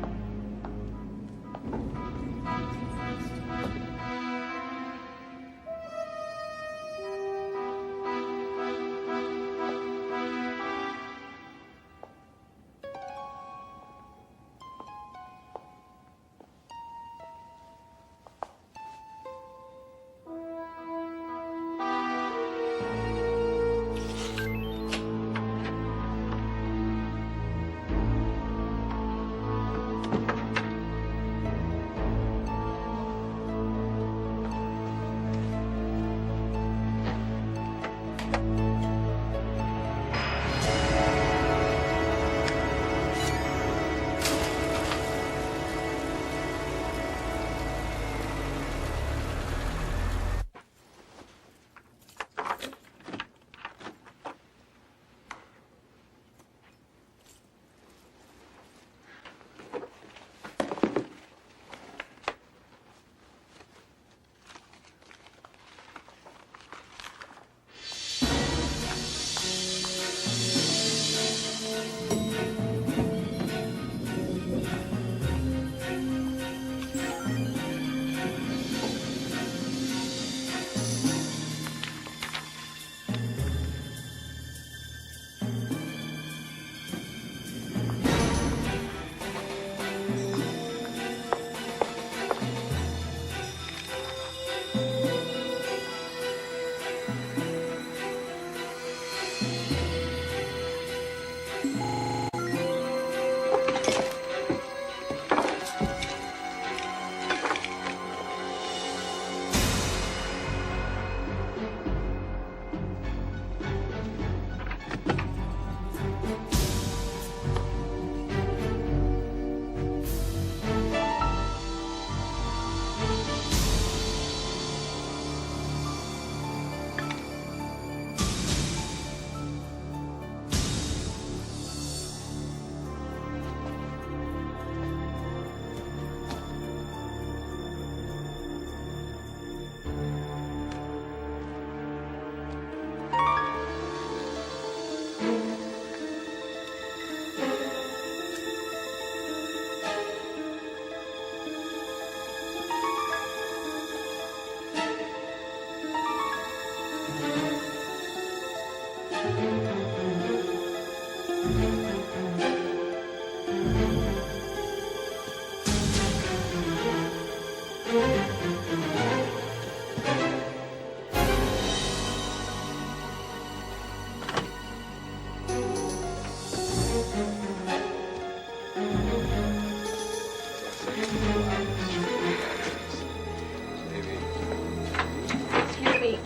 Excuse me.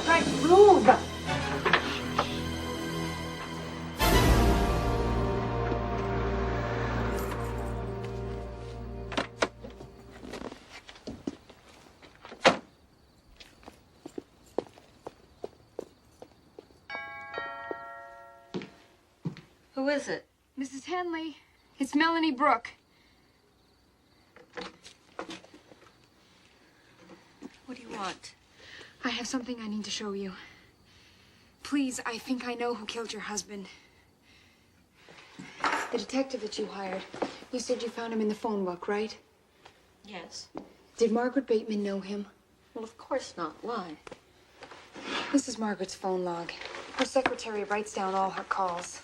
Frank, move! Who is it? Mrs. Henley, it's Melanie Brooke. What do you want? I have something I need to show you. Please, I think I know who killed your husband. The detective that you hired. You said you found him in the phone book, right? Yes. Did Margaret Bateman know him? Well, of course not. Why? This is Margaret's phone log. Her secretary writes down all her calls.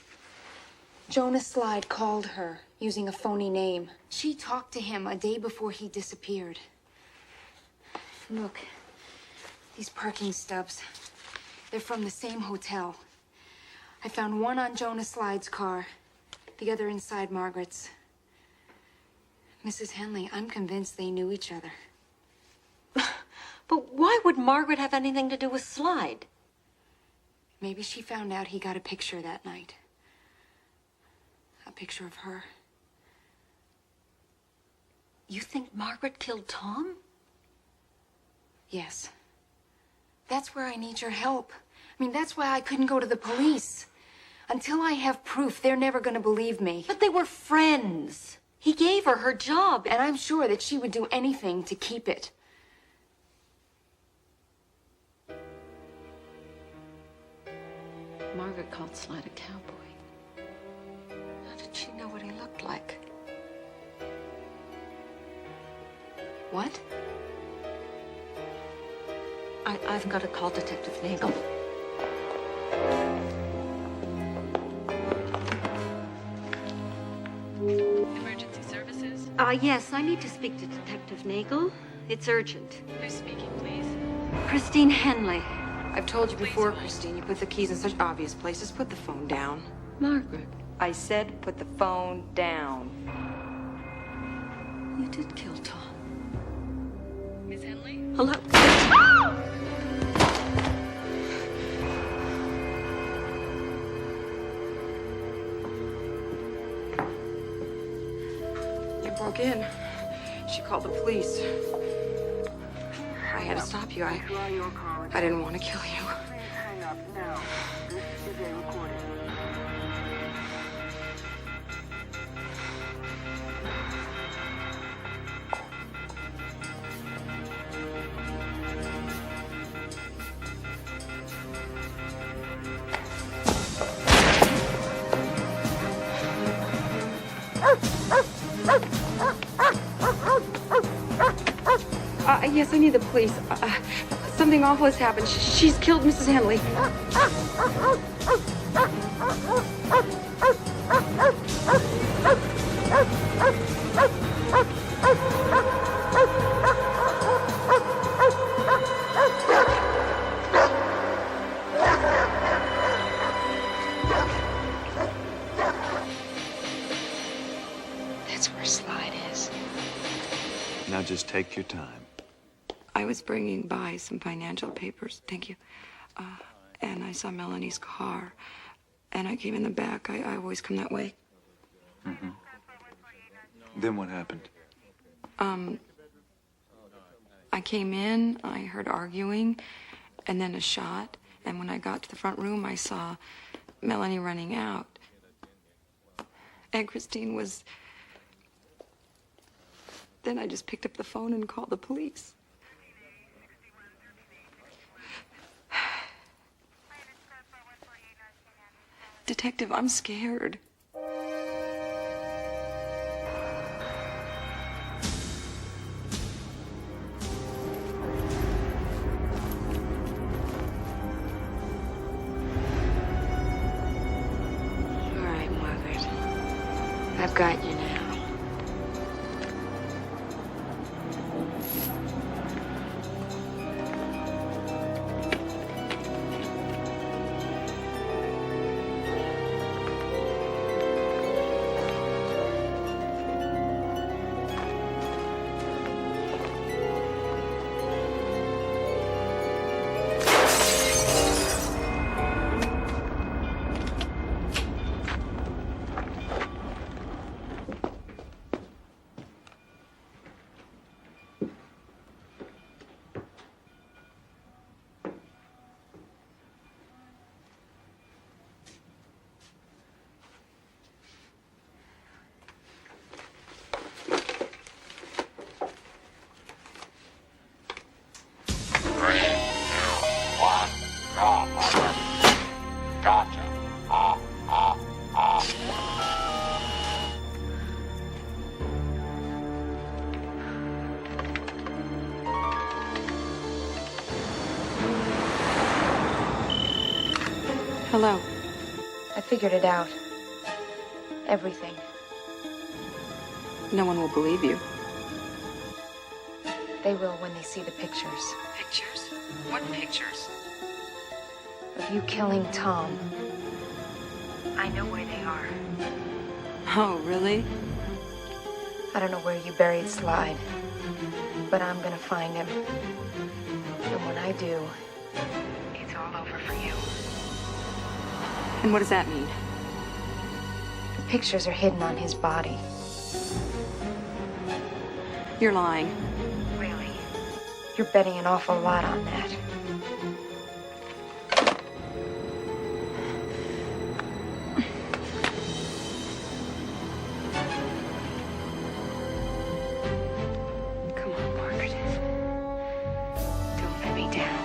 Jonah Slide called her using a phony name. She talked to him a day before he disappeared. Look, these parking stubs. They're from the same hotel. I found one on Jonah Slide's car, the other inside Margaret's. Mrs. Henley, I'm convinced they knew each other. But why would Margaret have anything to do with Slide? Maybe she found out he got a picture that night. A picture of her. You think Margaret killed Tom? Yes. That's where I need your help. I mean, that's why I couldn't go to the police. Until I have proof, they're never gonna believe me. But they were friends. He gave her her job. And I'm sure that she would do anything to keep it. Margaret called Slide a cowboy. How did she know what he looked like? What? I've got to call Detective Nagel. Emergency services? Yes, I need to speak to Detective Nagel. It's urgent. Who's speaking, please? Christine Henley. I've told you before, Christine, you put the keys in such obvious places. Put the phone down. Margaret. I said put the phone down. You did kill Tom. Miss Henley? Hello? You broke in. She called the police. I had to stop you. I didn't want to kill you. Hang up now. This is a recording. Yes, I need the police. Something awful has happened. She's killed Mrs. Henley. That's where Slide is. Now just take your time. I was bringing by some financial papers, thank you. And I saw Melanie's car. And I came in the back. I always come that way. Mm-hmm. Then what happened? I came in, I heard arguing, and then a shot. And when I got to the front room, I saw Melanie running out. And Christine was... Then I just picked up the phone and called the police. Detective, I'm scared. I've got you now. Hello. I figured it out. Everything. No one will believe you. They will when they see the pictures. Pictures? What pictures? Of you killing Tom. I know where they are. Oh, really? I don't know where you buried Slide, but I'm gonna find him. And when I do, it's all over for you. And what does that mean? The pictures are hidden on his body. You're lying. Really? You're betting an awful lot on that. Come on, Margaret. Don't let me down.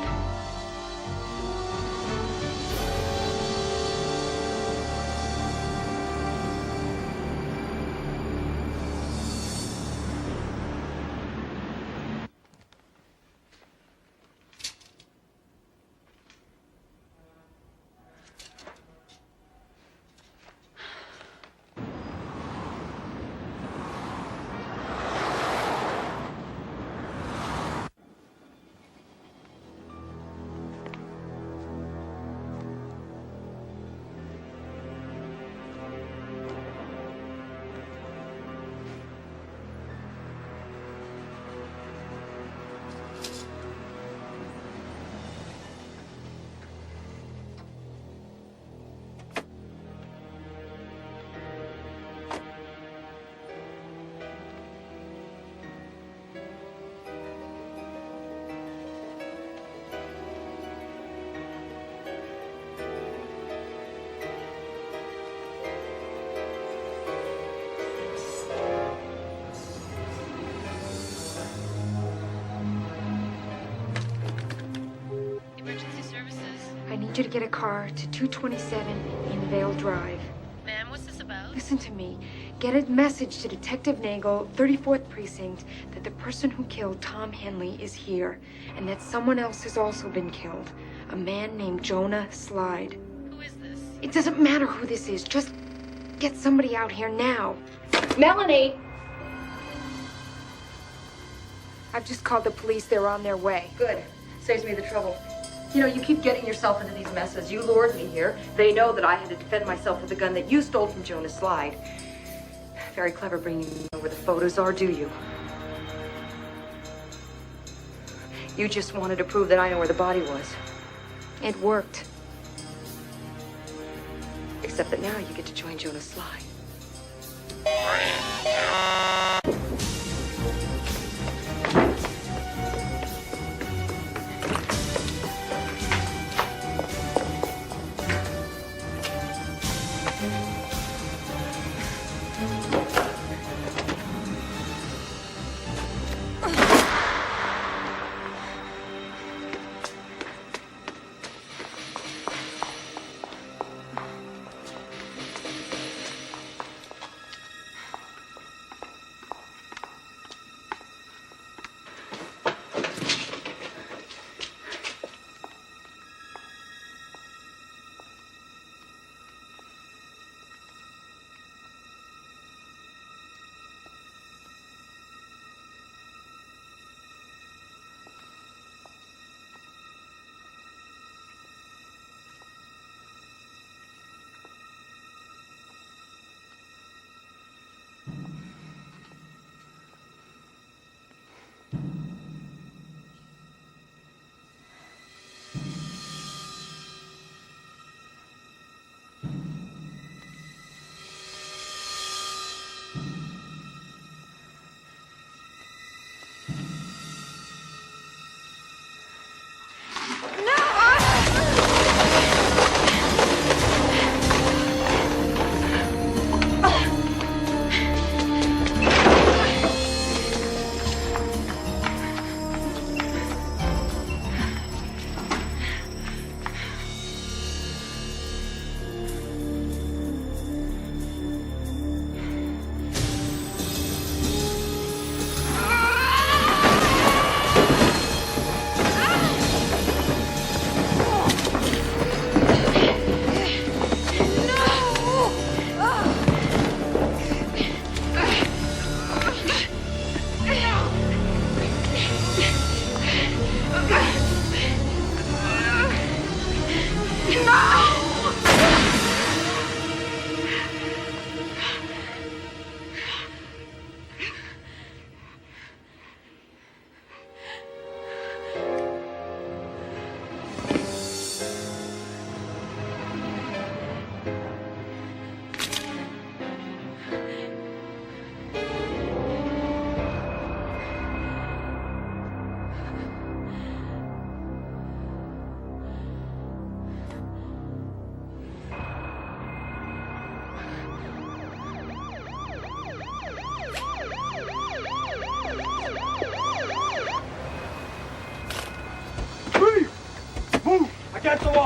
Emergency services. I need you to get a car to 227 in Vale Drive. Ma'am, what's this about? Listen to me. Get a message to Detective Nagel, 34th Precinct, that the person who killed Tom Henley is here, and that someone else has also been killed. A man named Jonah Slide. Who is this? It doesn't matter who this is. Just get somebody out here now. Melanie! I've just called the police. They're on their way. Good. Saves me the trouble. You know, you keep getting yourself into these messes. You lured me here. They know that I had to defend myself with the gun that you stole from Jonah Slide. Very clever bringing me where the photos are, do you? You just wanted to prove that I know where the body was. It worked. Except that now you get to join Jonah Slide.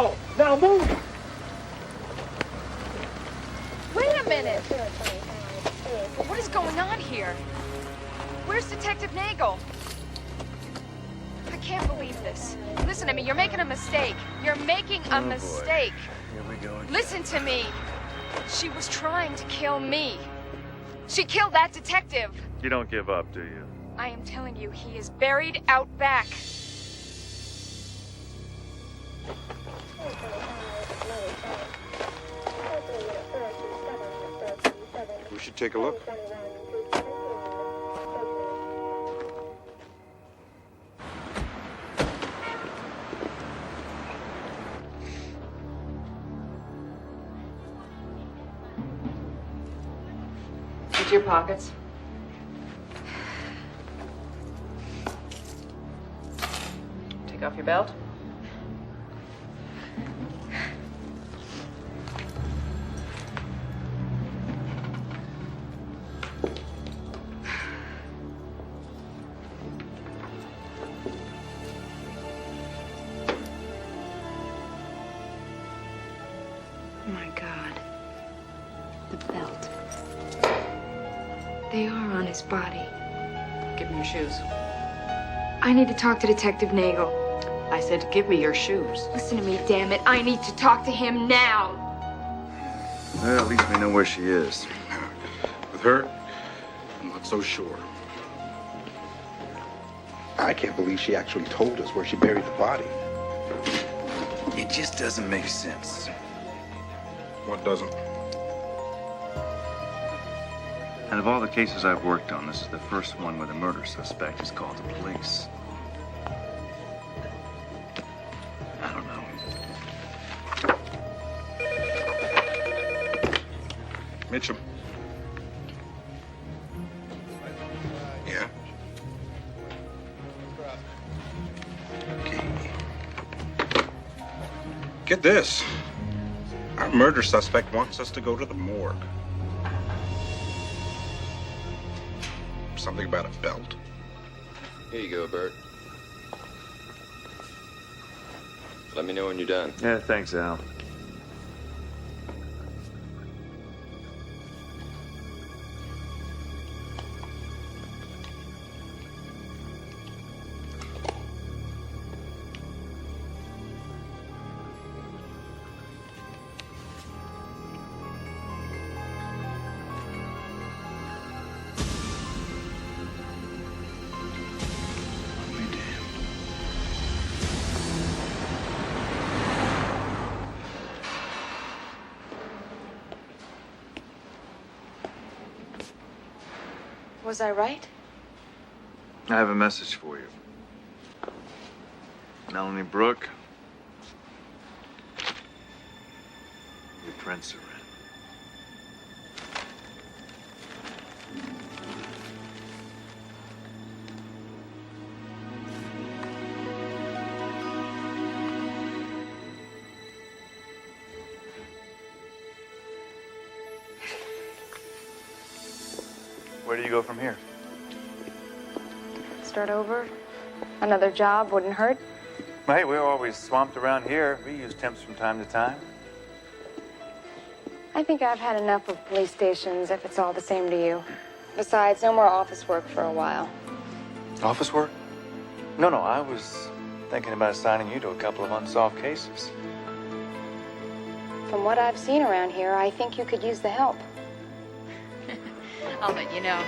all. Now move. Wait a minute! What is going on here? Where's Detective Nagel? I can't believe this. Listen to me, you're making a mistake. You're making a mistake. Here we go again. Listen to me. She was trying to kill me. She killed that detective. You don't give up, do you? I am telling you, he is buried out back. We should take a look. Into your pockets. Take off your belt. Oh my God. The belt. They are on his body. Give me your shoes. I need to talk to Detective Nagel. I said, give me your shoes. Listen to me, damn it. I need to talk to him now. Well, at least we know where she is. With her, I'm not so sure. I can't believe she actually told us where she buried the body. It just doesn't make sense. What doesn't? And of all the cases I've worked on, this is the first one where the murder suspect has called the police. I don't know. Mitchum. Yeah. Okay. Get this. Our murder suspect wants us to go to the morgue. Something about a belt. Here you go, Bert. Let me know when you're done. Yeah, thanks, Al. Was I right? I have a message for you. Melanie Brooke, your prints are in. Where do you go from here? Start over? Another job wouldn't hurt? Hey, we're always swamped around here. We use temps from time to time. I think I've had enough of police stations, if it's all the same to you. Besides, no more office work for a while. Office work? No, I was thinking about assigning you to a couple of unsolved cases. From what I've seen around here, I think you could use the help. I'll let you know.